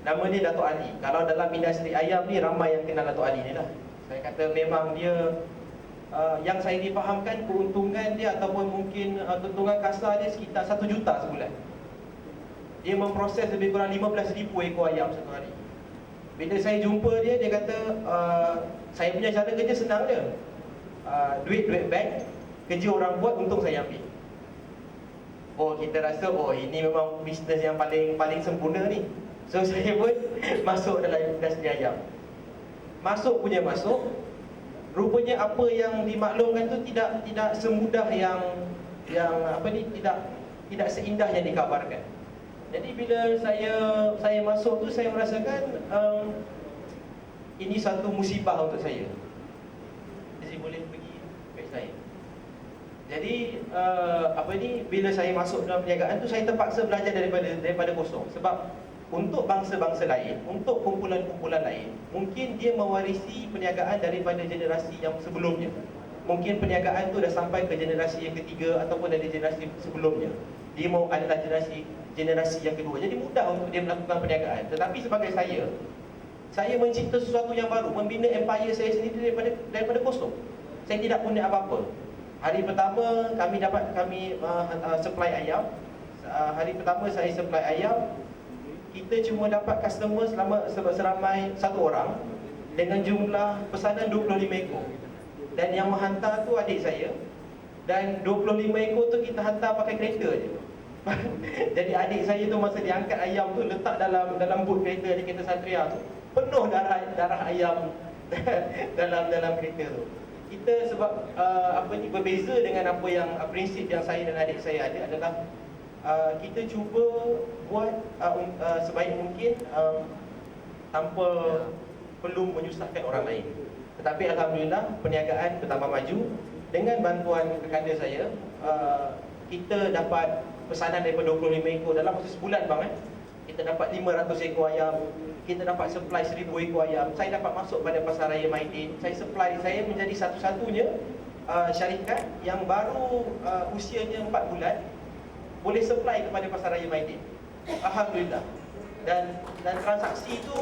nama dia Datuk Ali. Kalau dalam industri ayam ni ramai yang kenal Datuk Ali ni lah. Saya kata memang dia, yang saya difahamkan keuntungan dia ataupun mungkin keuntungan kasar dia sekitar 1 juta sebulan. Dia memproses lebih kurang 15,000 ekor ayam satu hari. Bila saya jumpa dia, dia kata saya punya cara kerja senang dia. Duit bank, kerja orang buat, untung saya ambil. Oh, kita rasa ini memang bisnes yang paling sempurna ni. So saya pun masuk dalam industri ayam. Masuk. Rupanya apa yang dimaklumkan tu tidak semudah yang tidak seindah yang dikabarkan. Jadi bila saya masuk tu, saya merasakan ini satu musibah untuk saya. Jadi boleh pergi kat saya. Jadi bila saya masuk dalam perniagaan tu, saya terpaksa belajar daripada kosong. Sebab untuk bangsa-bangsa lain, untuk kumpulan-kumpulan lain, mungkin dia mewarisi perniagaan daripada generasi yang sebelumnya. Mungkin perniagaan tu dah sampai ke generasi yang ketiga ataupun dari generasi sebelumnya. Dia mau adalah generasi yang kedua. Jadi mudah untuk dia melakukan perniagaan. Tetapi sebagai saya mencipta sesuatu yang baru, membina empire saya sendiri daripada kosong. Saya tidak punya apa-apa. Hari pertama kami supply ayam. Hari pertama saya supply ayam, kita cuma dapat customer seramai 1 orang dengan jumlah pesanan 25 ekor. Dan yang menghantar tu adik saya. Dan 25 ekor tu kita hantar pakai kereta je. Jadi adik saya tu masa dia angkat ayam tu, letak dalam boot kereta di kereta Satria tu, penuh darah ayam dalam kereta tu. Kita sebab berbeza dengan apa yang prinsip yang saya dan adik saya ada adalah kita cuba buat sebaik mungkin tanpa perlu menyusahkan orang lain. Tetapi alhamdulillah perniagaan bertambah maju dengan bantuan rekan saya, kita dapat pesanan daripada 25 ekor dalam masa sebulan bang. Kita dapat 500 ekor ayam, kita dapat supply 1000 ekor ayam. Saya dapat masuk pada Pasaraya Maidin. Saya menjadi satu-satunya syarikat yang baru usianya 4 bulan boleh supply kepada Pasaraya Maidin. Alhamdulillah. Dan transaksi itu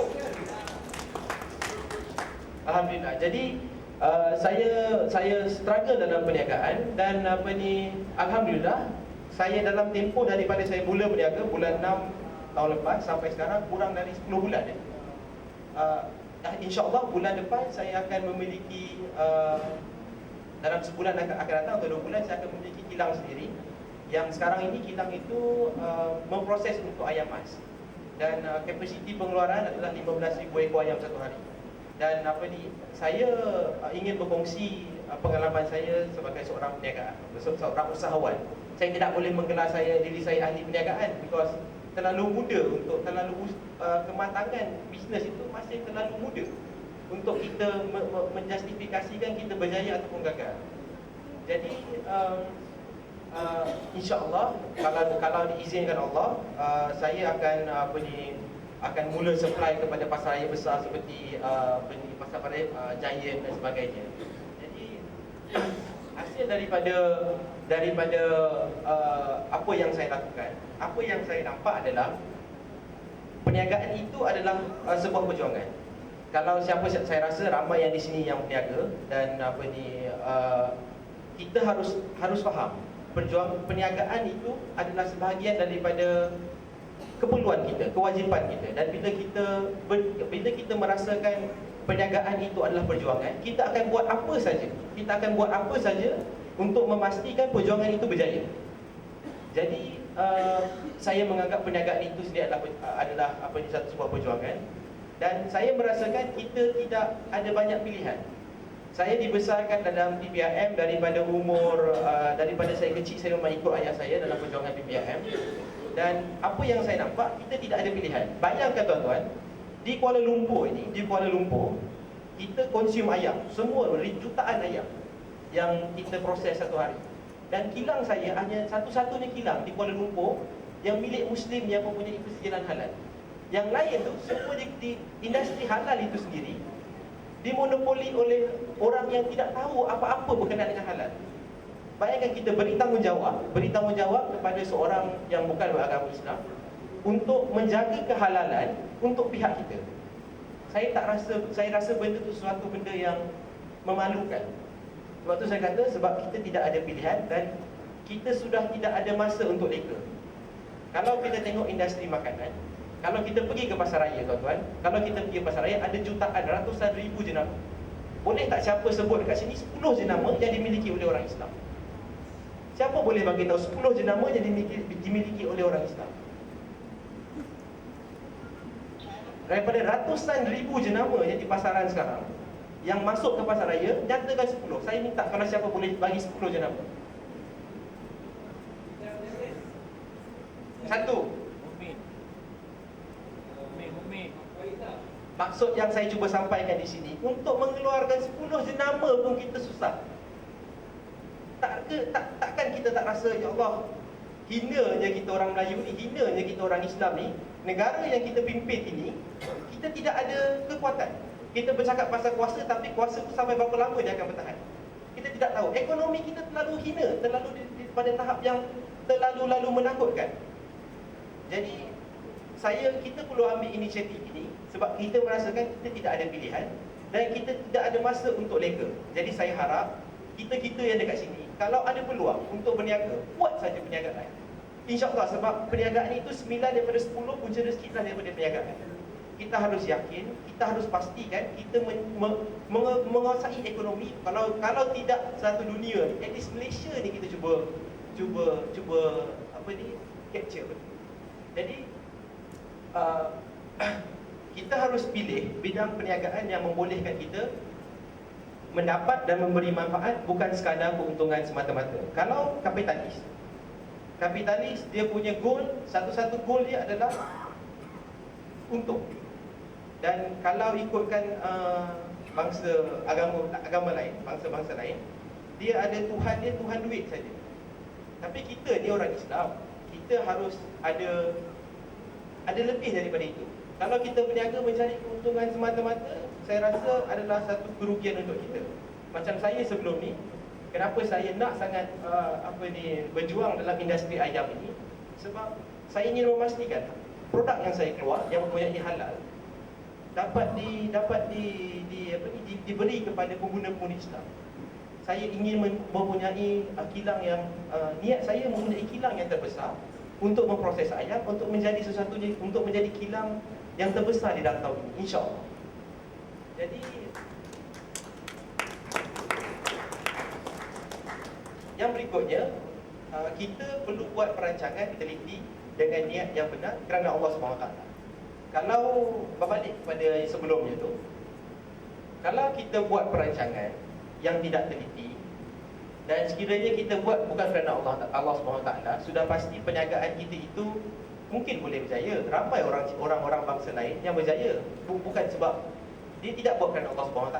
alhamdulillah. Jadi saya struggle dalam perniagaan dan alhamdulillah saya dalam tempoh daripada saya mula berniaga bulan 6 tahun lepas sampai sekarang kurang dari 10 bulan. InsyaAllah bulan depan saya akan memiliki dalam sebulan akan datang atau 2 bulan saya akan memiliki kilang sendiri. Yang sekarang ini kilang itu memproses untuk ayam mas. Dan kapasiti pengeluaran adalah 15,000 ekor ayam satu hari. Dan saya ingin berkongsi pengalaman saya sebagai seorang perniagaan, seorang usahawan. Saya tidak boleh menggelar diri saya ahli perniagaan because terlalu muda untuk kematangan bisnes itu masih terlalu muda untuk kita menjustifikasikan kita berjaya ataupun gagal. Jadi insya-Allah kalau diizinkan Allah, saya akan mula supply kepada pasaraya besar seperti pasaraya Giant dan sebagainya. Jadi hasil daripada apa yang saya lakukan, apa yang saya nampak adalah perniagaan itu adalah sebuah perjuangan. Kalau saya rasa ramai yang di sini yang berniaga dan kita harus faham perniagaan itu adalah sebahagian daripada keperluan kita, kewajipan kita. Dan bila kita merasakan perniagaan itu adalah perjuangan, kita akan buat apa saja. Kita akan buat apa saja untuk memastikan perjuangan itu berjaya. Jadi saya menganggap perniagaan itu sendiri adalah satu sebuah perjuangan. Dan saya merasakan kita tidak ada banyak pilihan. Saya dibesarkan dalam PPIM daripada saya kecil saya memang ikut ayah saya dalam perjuangan PPIM. Dan apa yang saya nampak, kita tidak ada pilihan. Bayangkan tuan-tuan, di Kuala Lumpur, kita konsum ayam, semua jutaan ayam yang kita proses satu hari. Dan kilang saya hanya satu-satunya kilang di Kuala Lumpur yang milik Muslim yang mempunyai persetujuan halal. Yang lain tu semua di industri halal itu sendiri dimonopoli oleh orang yang tidak tahu apa-apa berkenaan dengan halal. Bayangkan kita beri tanggungjawab kepada seorang yang bukan beragama Islam untuk menjaga kehalalan untuk pihak kita. Saya rasa benda itu sesuatu benda yang memalukan. Sebab tu saya kata, sebab kita tidak ada pilihan dan kita sudah tidak ada masa untuk leka. Kalau kita tengok industri makanan, kalau kita pergi ke pasaraya tuan-tuan, kalau kita pergi ke pasaraya ada jutaan, ratusan ribu jenama. Boleh tak siapa sebut dekat sini 10 jenama yang dimiliki oleh orang Islam? Siapa boleh bagi tahu 10 jenama yang dimiliki oleh orang Islam? Daripada ratusan ribu jenama yang di pasaran sekarang, yang masuk ke pasaraya, nyatakan 10. Saya minta kalau siapa boleh bagi 10 jenama. Satu. Maksud yang saya cuba sampaikan di sini, untuk mengeluarkan 10 jenama pun kita susah. Takkan kita tak rasa, ya Allah, hinanya kita orang Melayu ni, hinanya kita orang Islam ni, negara yang kita pimpin ini, kita tidak ada kekuatan. Kita bercakap pasal kuasa, tapi kuasa tu sampai berapa lama dia akan bertahan? Kita tidak tahu. Ekonomi kita terlalu hina, terlalu pada tahap yang terlalu menakutkan. Jadi kita perlu ambil inisiatif ini sebab kita merasakan kita tidak ada pilihan dan kita tidak ada masa untuk leka. Jadi saya harap kita yang dekat sini, kalau ada peluang untuk berniaga, buat saja perniagaan. InsyaAllah, sebab perniagaan itu 9 daripada 10 punca rezeki daripada perniagaan. Kita harus yakin, kita harus pastikan kita menguasai ekonomi. Kalau tidak satu dunia ni, at least Malaysia ni kita cuba capture. Jadi kita harus pilih bidang perniagaan yang membolehkan kita mendapat dan memberi manfaat, bukan sekadar keuntungan semata-mata. Kalau kapitalis dia punya goal, satu-satu goal dia adalah untung. Dan kalau ikutkan bangsa lain, bangsa-bangsa lain, dia ada Tuhan dia, Tuhan duit saja. Tapi kita ni orang Islam, kita harus ada lebih daripada itu. Kalau kita berniaga mencari keuntungan semata-mata, saya rasa adalah satu kerugian untuk kita. Macam saya sebelum ni, kenapa saya nak sangat berjuang dalam industri ayam ini? Sebab saya ingin memastikan produk yang saya keluar yang mempunyai halal dapat diberi kepada pengguna-pengguna Islam. Saya ingin mempunyai kilang yang niat saya mempunyai kilang yang terbesar untuk memproses ayam, untuk menjadi kilang yang terbesar di dalam tahun ini, insya-Allah. Jadi yang berikutnya, kita perlu buat perancangan teliti dengan niat yang benar kerana Allah SWT. Kalau berbalik kepada sebelumnya tu, kalau kita buat perancangan yang tidak teliti dan sekiranya kita buat bukan kerana Allah SWT, sudah pasti perniagaan kita itu mungkin boleh berjaya. Ramai orang-orang bangsa lain yang berjaya bukan sebab dia tidak buat kerana Allah SWT,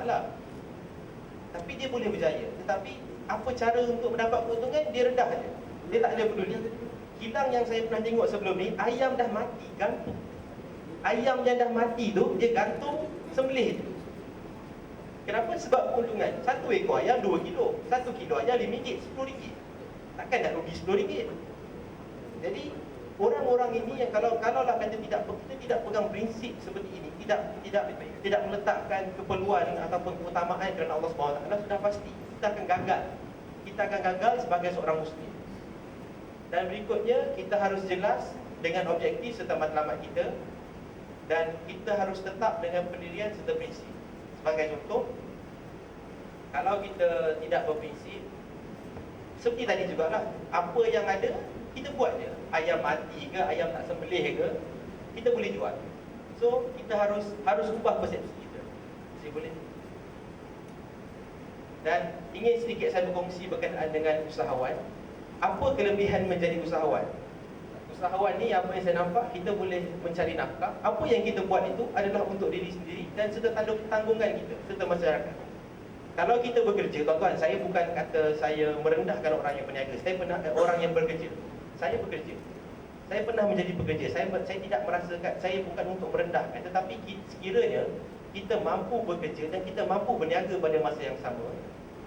tapi dia boleh berjaya. Tetapi apa cara untuk mendapat keuntungan, dia rendah saja. Dia tak ada peduli. Kilang yang saya pernah tengok sebelum ni, ayam dah mati, gantung. Ayam yang dah mati tu, dia gantung, sembelih tu. Kenapa? Sebab keuntungan. Satu ekor ayam 2 kilo, 1 kilo ayam RM5, RM10. Takkan nak rugi RM10. Jadi orang-orang ini yang kalau lah kata kita tidak pegang prinsip seperti ini, tidak meletakkan keperluan ataupun keutamaan kerana Allah SWT, sudah pasti kita akan gagal. Kita akan gagal sebagai seorang Muslim. Dan berikutnya, kita harus jelas dengan objektif serta matlamat kita, dan kita harus tetap dengan pendirian serta prinsip. Sebagai contoh, kalau kita tidak berprinsip, seperti tadi jugalah, apa yang ada kita buat je. Ayam mati ke, ayam tak sembelih ke, kita boleh jual. So kita harus ubah persepsi kita. Saya boleh. Dan ingin sedikit saya berkongsi berkenaan dengan usahawan. Apa kelebihan menjadi usahawan? Usahawan ni, apa yang saya nampak, kita boleh mencari nafkah. Apa yang kita buat itu adalah untuk diri sendiri dan serta tanggungan kita serta masyarakat. Kalau kita bekerja, tuan-tuan, saya bukan kata saya merendahkan orang yang berniaga. Saya pernah orang yang bekerja. Saya bekerja. Saya pernah menjadi pekerja. Saya tidak merasakan, saya bukan untuk merendahkan, tetapi sekiranya kita mampu bekerja dan kita mampu berniaga pada masa yang sama,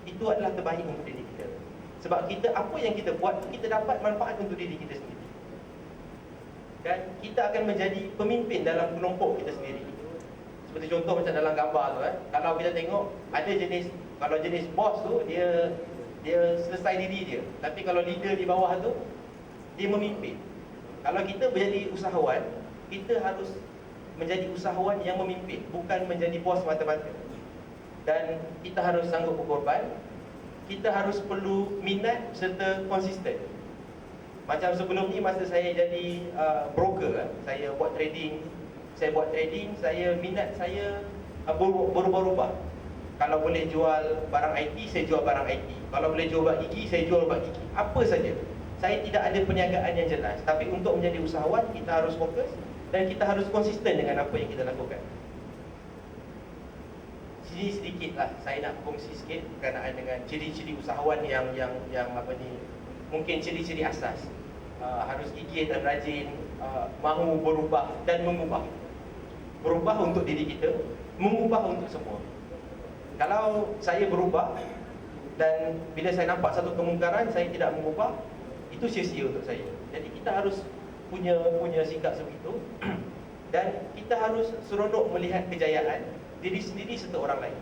itu adalah terbaik untuk diri kita. Sebab apa yang kita buat, kita dapat manfaat untuk diri kita sendiri. Dan kita akan menjadi pemimpin dalam kelompok kita sendiri. Seperti contoh macam dalam gambar tu, kalau kita tengok, ada jenis bos tu, dia selesai diri dia. Tapi kalau leader di bawah tu, dia memimpin. Kalau kita menjadi usahawan, kita harus menjadi usahawan yang memimpin, bukan menjadi bos mata-mata. Dan kita harus sanggup berkorban. Kita harus perlu minat serta konsisten. Macam sebelum ni, masa saya jadi broker, saya buat trading, minat saya berubah-ubah. Kalau boleh jual barang IT, saya jual barang IT. Kalau boleh jual bak gigi, saya jual bak gigi. Apa saja. Saya tidak ada perniagaan yang jelas. Tapi untuk menjadi usahawan, kita harus fokus dan kita harus konsisten dengan apa yang kita lakukan. Sini sedikitlah saya nak kongsi sikit berkenaan dengan ciri-ciri usahawan yang mungkin ciri-ciri asas. Harus gigih dan rajin, mahu berubah dan mengubah. Berubah untuk diri kita, mengubah untuk semua. Kalau saya berubah dan bila saya nampak satu kemungkaran saya tidak mengubah, itu sia-sia untuk saya. Jadi kita harus punya sikap sebegitu. Dan kita harus seronok melihat kejayaan diri sendiri serta orang lain.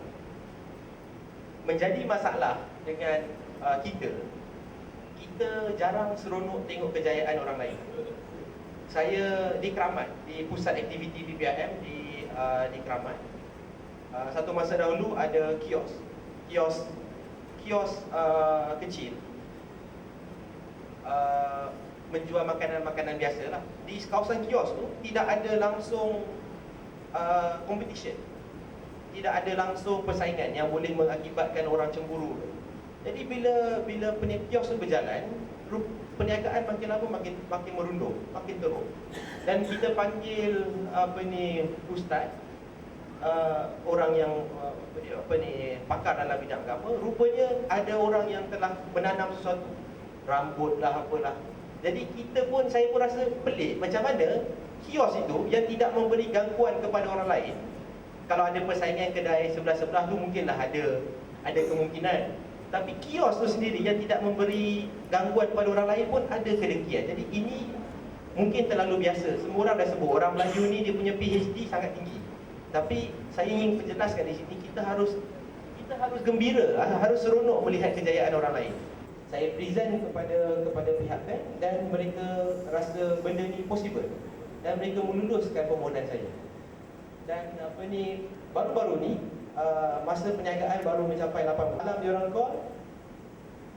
Menjadi masalah dengan kita jarang seronok tengok kejayaan orang lain. Saya di Keramat, di pusat aktiviti BPIM di Keramat, satu masa dahulu ada kios kecil, menjual makanan-makanan biasa lah. Di kawasan kios tu tidak ada langsung competition, tidak ada langsung persaingan yang boleh mengakibatkan orang cemburu. Jadi bila kios tu berjalan, perniagaan makin lama makin merundung, makin teruk. Dan kita panggil ustaz, orang yang pakar dalam bidang agama, rupanya ada orang yang telah menanam sesuatu, rambut lah, apalah. Jadi saya pun rasa pelik, macam mana kios itu yang tidak memberi gangguan kepada orang lain. Kalau ada persaingan kedai sebelah-sebelah tu mungkinlah ada kemungkinan. Tapi kios tu sendiri yang tidak memberi gangguan kepada orang lain pun ada kedengkian. Jadi ini mungkin terlalu biasa. Semua orang dah sebut, orang Melayu ni dia punya PhD sangat tinggi. Tapi saya ingin perjelaskan di sini, kita harus gembira, harus seronok melihat kejayaan orang lain. Saya present kepada pihak bank dan mereka rasa benda ni possible dan mereka meluluskan permohonan saya. Dan baru-baru ni masa perniagaan baru mencapai 8 bulan, diorang call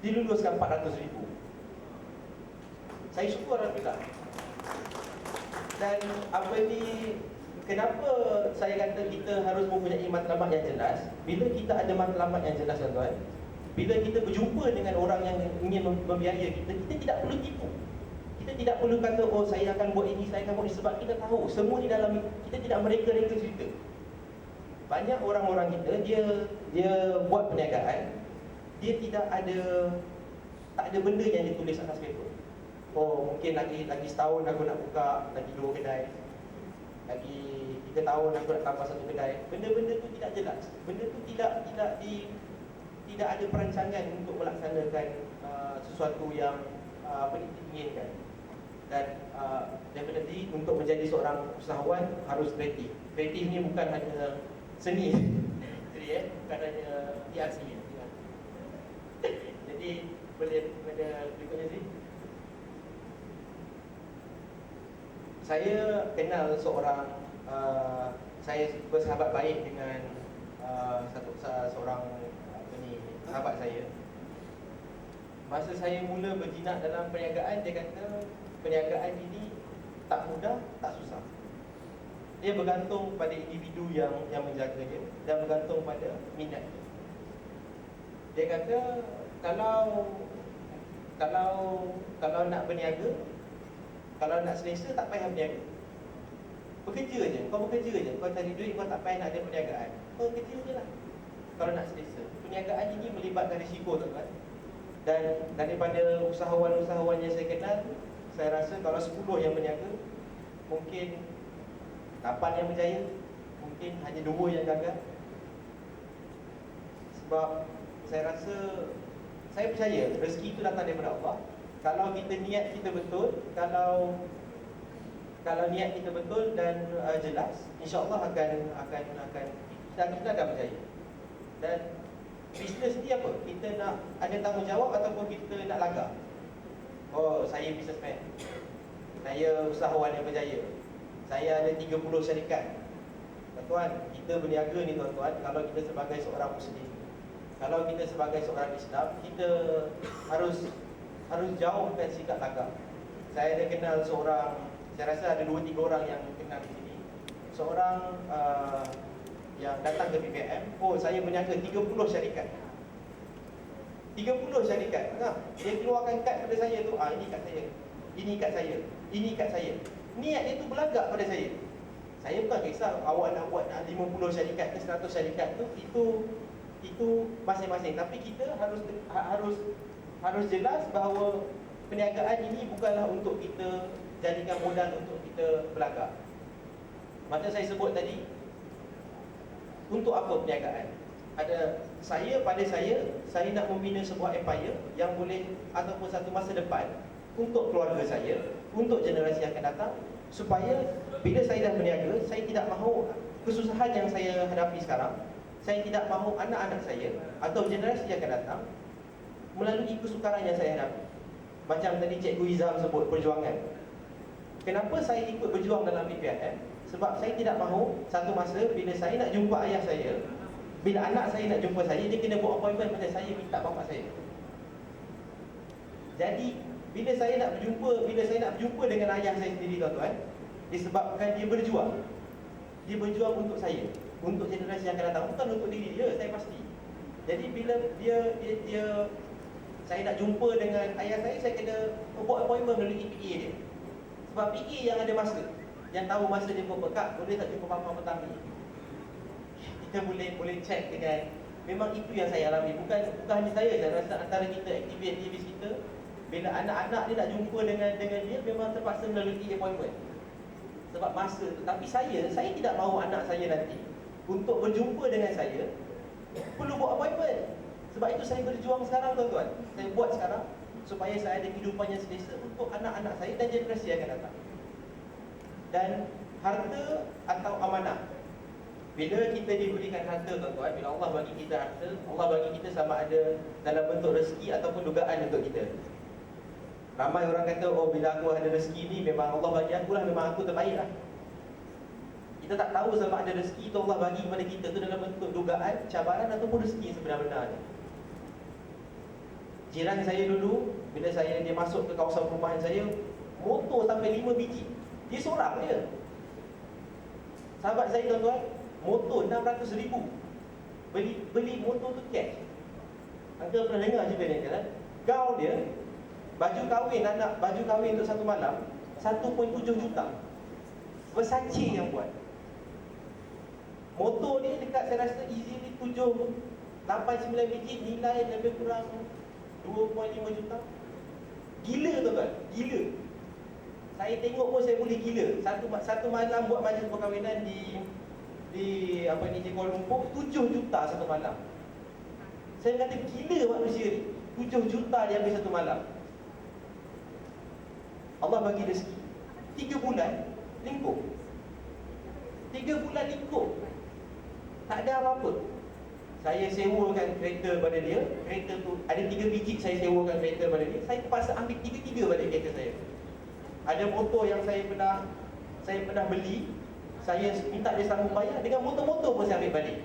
diluluskan 400,000. Saya syukur Alhamdulillah. Dan kenapa saya kata kita harus mempunyai matlamat yang jelas? Bila kita ada matlamat yang jelas, tuan-tuan, bila kita berjumpa dengan orang yang ingin membiaya kita tidak perlu tipu. Kita tidak perlu kata, oh saya akan buat ini, saya akan buat ini, sebab kita tahu semua di dalam kita tidak mereka-reka cerita. Banyak orang-orang kita dia buat perniagaan, dia tak ada benda yang ditulis atas paper. Oh mungkin lagi setahun aku nak buka lagi 2 kedai, lagi 3 tahun aku nak tambah 1 kedai. Benda-benda tu tidak jelas. Benda tu tidak ada perancangan untuk melaksanakan sesuatu yang diinginkan. Dan definitely untuk menjadi seorang usahawan harus kreatif. Kreatif ni bukan hanya seni. Jadi bukan hanya TRC. Jadi boleh pada berikutnya sini. Saya kenal seorang saya bersahabat baik dengan seorang sahabat saya. Masa saya mula berjinak dalam perniagaan, dia kata perniagaan ini tak mudah, tak susah. Dia bergantung pada individu yang menjaga dia dan bergantung pada minat dia. Dia kata kalau nak berniaga, kalau nak selesa tak payah berniaga. Bekerja je, kau cari duit, kau tak payah nak ada perniagaan. Kau kerja je lah kalau nak selesa. Perniagaan ini melibatkan risiko, tuan-tuan. Dan daripada usahawan-usahawan yang saya kenal, saya rasa kalau 10 yang berniaga, mungkin 8 yang berjaya, mungkin hanya 2 yang gagal. Sebab saya rasa, saya percaya rezeki itu datang daripada Allah. Kalau kita niat kita betul, kalau niat kita betul dan jelas, insya-Allah akan kita akan berjaya. Dan bisnes ni apa? Kita nak ada tanggungjawab ataupun kita nak lagak? Oh, saya businessman, saya usahawan yang berjaya, saya ada 30 syarikat. Tuan-tuan, kita berniaga ni tuan-tuan, kalau kita sebagai seorang Muslim, kalau kita sebagai seorang Islam, kita harus jauhkan sikap lagak. Saya ada kenal seorang, saya rasa ada 2-3 orang yang kenal di sini. Seorang yang datang ke BBM, oh saya berniaga 30 syarikat. 30 syarikat. Dia keluarkan kad pada saya tu, ini kad saya, ini kad saya, ini kad saya. Niat dia tu berlagak pada saya. Saya bukan kisah awak nak buat 50 syarikat ke 100 syarikat tu, itu masing-masing. Tapi kita harus jelas bahawa perniagaan ini bukanlah untuk kita jadikan modal untuk kita berlagak. Macam saya sebut tadi, untuk apa perniagaan? Pada saya nak membina sebuah empire yang boleh, ataupun satu masa depan untuk keluarga saya, untuk generasi yang akan datang, supaya bila saya dah berniaga, saya tidak mahu kesusahan yang saya hadapi sekarang, saya tidak mahu anak-anak saya atau generasi yang akan datang melalui kesukaran yang saya hadapi. Macam tadi Cikgu Izam sebut perjuangan. Kenapa saya ikut berjuang dalam BPIM? Sebab saya tidak mahu satu masa bila saya nak jumpa ayah saya, bila anak saya nak jumpa saya, dia kena buat appointment pada saya, minta bapak saya. Jadi bila saya nak berjumpa dengan ayah saya sendiri, tuan-tuan, disebabkan dia berjuang. Dia berjuang untuk saya, untuk generasi yang akan datang, bukan untuk diri dia, saya pasti. Jadi bila saya nak jumpa dengan ayah saya kena buat appointment melalui PA dia. Sebab PA yang ada masa, yang tahu masa dia berpekat, boleh tak jumpa papa petang ni. kita boleh check dengan, memang itu yang saya alami. Bukan hanya saya rasa antara kita aktivis kita, bila anak-anak dia nak jumpa dengan dia, memang terpaksa melalui appointment sebab masa tu. Tapi saya tidak mahu anak saya nanti untuk berjumpa dengan saya perlu buat appointment. Sebab itu saya berjuang sekarang, tuan-tuan. Saya buat sekarang supaya saya ada kehidupan yang selesa untuk anak-anak saya dan generasi yang akan datang. Dan harta atau amanah, bila kita diberikan harta, tuan-tuan, bila Allah bagi kita harta, Allah bagi kita sama ada dalam bentuk rezeki ataupun dugaan untuk kita. Ramai orang kata, oh bila aku ada rezeki ni, memang Allah bagi aku lah, memang aku terbaik lah. Kita tak tahu sama ada rezeki itu Allah bagi kepada kita tu dalam bentuk dugaan, cabaran ataupun rezeki sebenar-benarnya. Jiran saya dulu, bila dia masuk ke kawasan perumahan saya, motor sampai 5 biji. Dia seorang je. Sahabat saya, tuan-tuan, motor 600,000. Beli motor tu cash. Anda pernah dengar cerita ni kan? Gaul dia, baju kahwin untuk satu malam 1.7 juta. Versace yang buat. Motor ni dekat, saya rasa easily 8-9 biji, nilai lebih kurang 2.5 juta. Gila, tuan-tuan, gila. Saya tengok pun saya boleh gila. Satu malam buat majlis perkahwinan di Kuala Lumpur, 7 juta satu malam. Saya kata gila manusia ni. 7 juta dia habis satu malam. Allah bagi rezeki 3 bulan lingkup. 3 bulan lingkup, tak ada apa-apa. Saya sewakan kereta pada dia. Kereta tu ada 3 biji, saya sewakan kereta pada dia. Saya terpaksa ambil 3 balik kereta saya. Ada motor yang saya pernah beli, saya minta dia sambung bayar, dengan motor-motor pun saya ambil balik.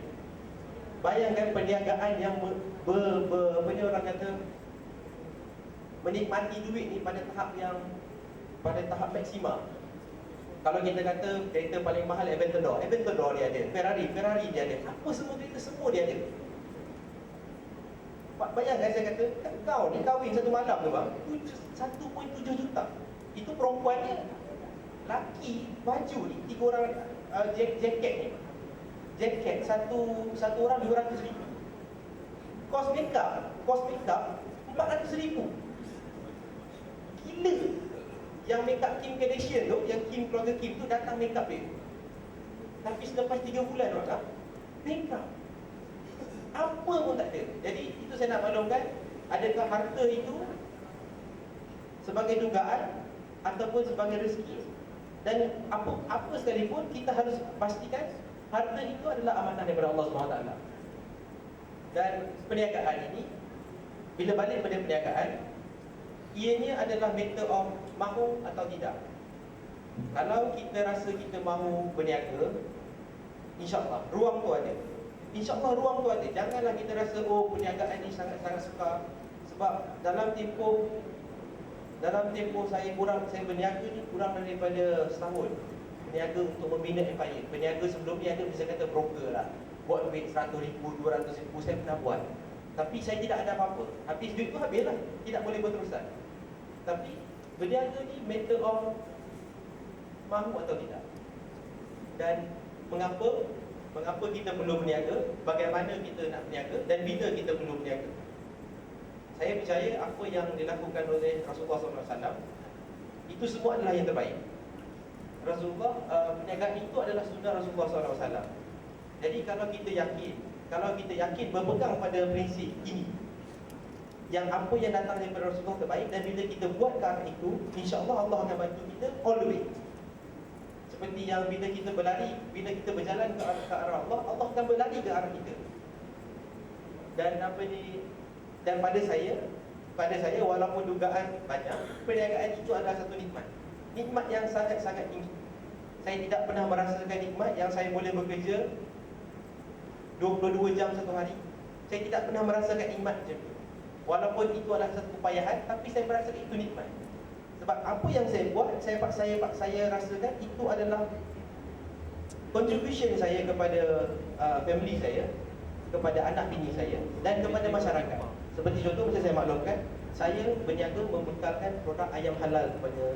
Bayangkan perniagaan yang orang kata menikmati duit ni pada tahap maksima. Kalau kita kata kereta paling mahal Aventador dia ada, Ferrari dia ada, apa semua kereta semua dia ada. Bayangkan saya kata, kau ni kahwin satu malam tu bang, 1.7 juta. Itu perempuannya. Laki baju ni 3 orang, jaket ni. Jaket satu orang 200,000. Kos makeup 400,000. Gila. Yang makeup Kim Kardashian tu, yang keluarga Kim tu datang makeup dia. Tapi selepas 3 bulan orang makeup apa pun tak ada. Jadi itu saya nak maklumkan, adakah harta itu sebagai dugaan ataupun sebagai rezeki. Dan apa sekalipun, kita harus pastikan harta itu adalah amanah daripada Allah SWT. Dan perniagaan ini, bila balik pada perniagaan, ianya adalah matter of mahu atau tidak. Kalau kita rasa kita mahu berniaga, insyaAllah ruang tu ada. InsyaAllah ruang tu ada. Janganlah kita rasa, oh perniagaan ni sangat-sangat suka. Sebab dalam tempoh saya berniaga ni kurang daripada setahun. Berniaga untuk membina empire. Berniaga sebelum ni ada, bisa kata broker lah, buat duit 100,000, 200,000, saya pernah buat. Tapi saya tidak ada apa-apa. Habis duit tu habislah, tidak boleh berterusan. Tapi berniaga ni matter of mahu atau tidak. Dan mengapa kita perlu berniaga, bagaimana kita nak berniaga, dan bila kita perlu berniaga. Saya percaya apa yang dilakukan oleh Rasulullah SAW itu semua adalah yang terbaik. Rasulullah, perniagaan itu adalah sunnah Rasulullah SAW. Jadi kalau kita yakin berpegang pada prinsip ini, yang apa yang datang daripada Rasulullah terbaik, dan bila kita buat ke arah itu, insya-Allah Allah akan bantu kita all the way. Seperti yang bila kita berlari, bila kita berjalan ke arah Allah, Allah akan berlari ke arah kita. Dan pada saya walaupun dugaan banyak, perniagaan itu adalah satu nikmat. Nikmat yang sangat-sangat tinggi. Saya tidak pernah merasakan nikmat yang saya boleh bekerja 22 jam satu hari. Saya tidak pernah merasakan nikmat macam itu. Walaupun itu adalah satu kepayahan, tapi saya merasakan itu nikmat. Sebab apa yang saya buat, saya rasakan itu adalah contribution saya kepada family saya, kepada anak bini saya, dan kepada masyarakat. Seperti contoh, macam saya maklumkan, saya berniaga membekalkan produk ayam halal kepada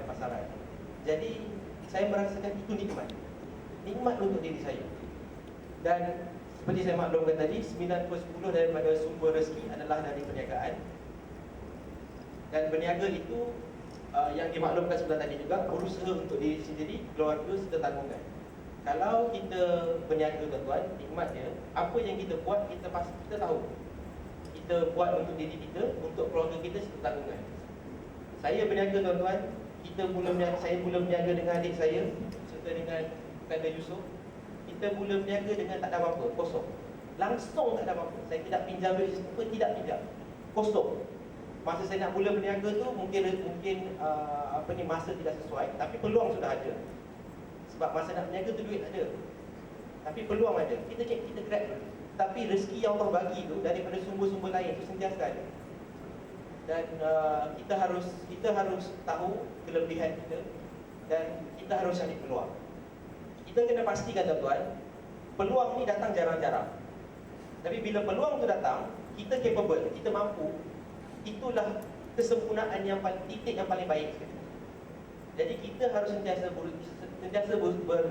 pasaran. Jadi saya merasakan itu nikmat. nikmat untuk diri saya. Dan seperti saya maklumkan tadi, 9/10 daripada sumber rezeki adalah dari perniagaan. Dan berniaga itu yang dimaklumkan sebelah tadi juga, berusaha untuk diri sendiri, keluarga serta tanggungan. Kalau kita berniaga tuan-tuan, nikmatnya apa yang kita buat kita pasti kita tahu. Kita buat untuk diri kita, untuk keluarga kita serta tanggungan. Saya berniaga tuan-tuan, saya mula berniaga dengan adik saya serta dengan Kanda Yusof. Kita mula berniaga dengan tak ada apa-apa, kosong. Langsung tak ada apa-apa. Saya tidak pinjam duit sesiapa, tidak pinjam. Kosong. Masa saya nak mula berniaga tu mungkin masa tidak sesuai, tapi peluang sudah ada. Sebab masa nak berniaga tu duit tak ada, tapi peluang ada. Kita grab. Tapi rezeki yang Allah bagi tu daripada sumber-sumber lain tu sentiasa ada. Dan kita harus tahu kelebihan kita dan kita harus cari peluang. Kita kena pastikan tuan-tuan, peluang ni datang jarang-jarang. Tapi bila peluang tu datang, kita capable, kita mampu. Itulah kesempurnaan titik yang paling baik sekali. Jadi kita harus sentiasa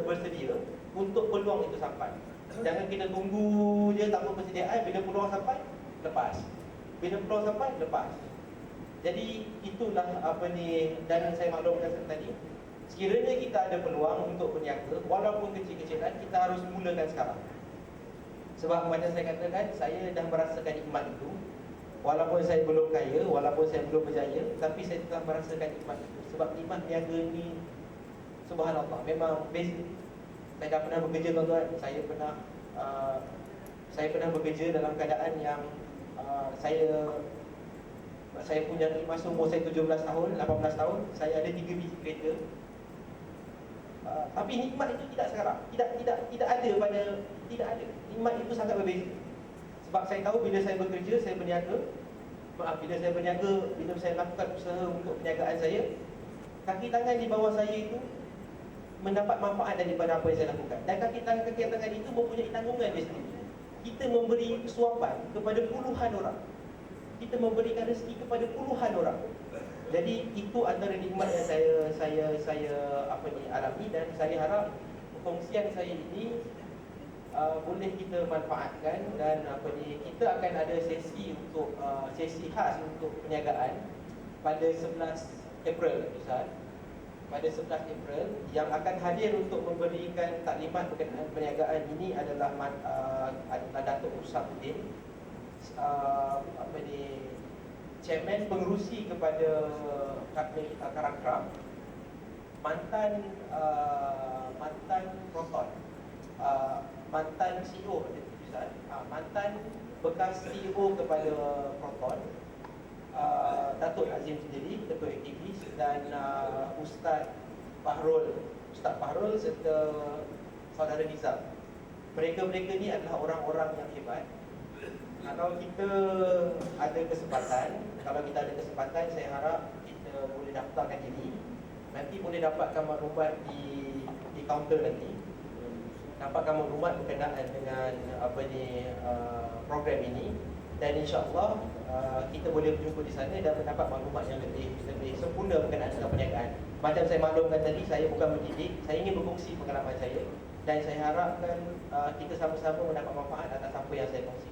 bersedia untuk peluang itu sampai. Jangan kita tunggu je tanpa persediaan. Bila peluang sampai, lepas. Bila peluang sampai, lepas. Jadi itulah dan saya maklumkan tadi, sekiranya kita ada peluang untuk berniaga, walaupun kecil-kecilan, kita harus mulakan sekarang. Sebab macam saya katakan, saya dah merasakan nikmat itu. Walaupun saya belum kaya, walaupun saya belum berjaya, tapi saya telah merasakan nikmat itu. Sebab nikmat niaga ni, subhanallah, memang best. Saya dah pernah bekerja tuan-tuan. Saya pernah bekerja dalam keadaan yang saya punya masa umur saya 17 tahun, 18 tahun, saya ada 3 biji kereta. Tapi nikmat itu tidak sekarang. Tidak ada. Nikmat itu sangat berbeza. Sebab saya tahu bila saya bekerja, saya berniaga. Bila saya lakukan usaha untuk perniagaan saya, kaki tangan di bawah saya itu mendapat manfaat daripada apa yang saya lakukan. Dan kaki tangan itu mempunyai tanggungan dia sendiri. Kita memberi suapan kepada puluhan orang. Kita memberikan rezeki kepada puluhan orang. Jadi itu antara nikmat yang saya alami, dan saya harap perkongsian saya ini boleh kita manfaatkan. Dan kita akan ada sesi khas untuk perniagaan pada 11 April Ustaz. Pada 11 April yang akan hadir untuk memberikan taklimat berkenaan perniagaan ini adalah Datuk Usafudin, Chairman pengerusi kepada Karakram, mantan Proton, mantan CEO, mantan bekas CEO kepada Proton, Datuk Azim sendiri, Ketua Aktivis, dan Ustaz Fahrul serta Saudara Nizam. Mereka ni adalah orang-orang yang hebat. Kalau kita ada kesempatan, saya harap kita boleh daftarkan diri. Nanti boleh dapatkan maklumat di kaunter nanti. Dapatkan maklumat berkenaan dengan program ini. Dan insya-Allah kita boleh berjumpa di sana dan mendapat maklumat yang lebih sempurna berkenaan dengan perniagaan. Macam saya maklumkan tadi, saya bukan mendidik, saya ingin berkongsi pengalaman saya. Dan saya harapkan kita sama-sama mendapat manfaat atas apa yang saya kongsi.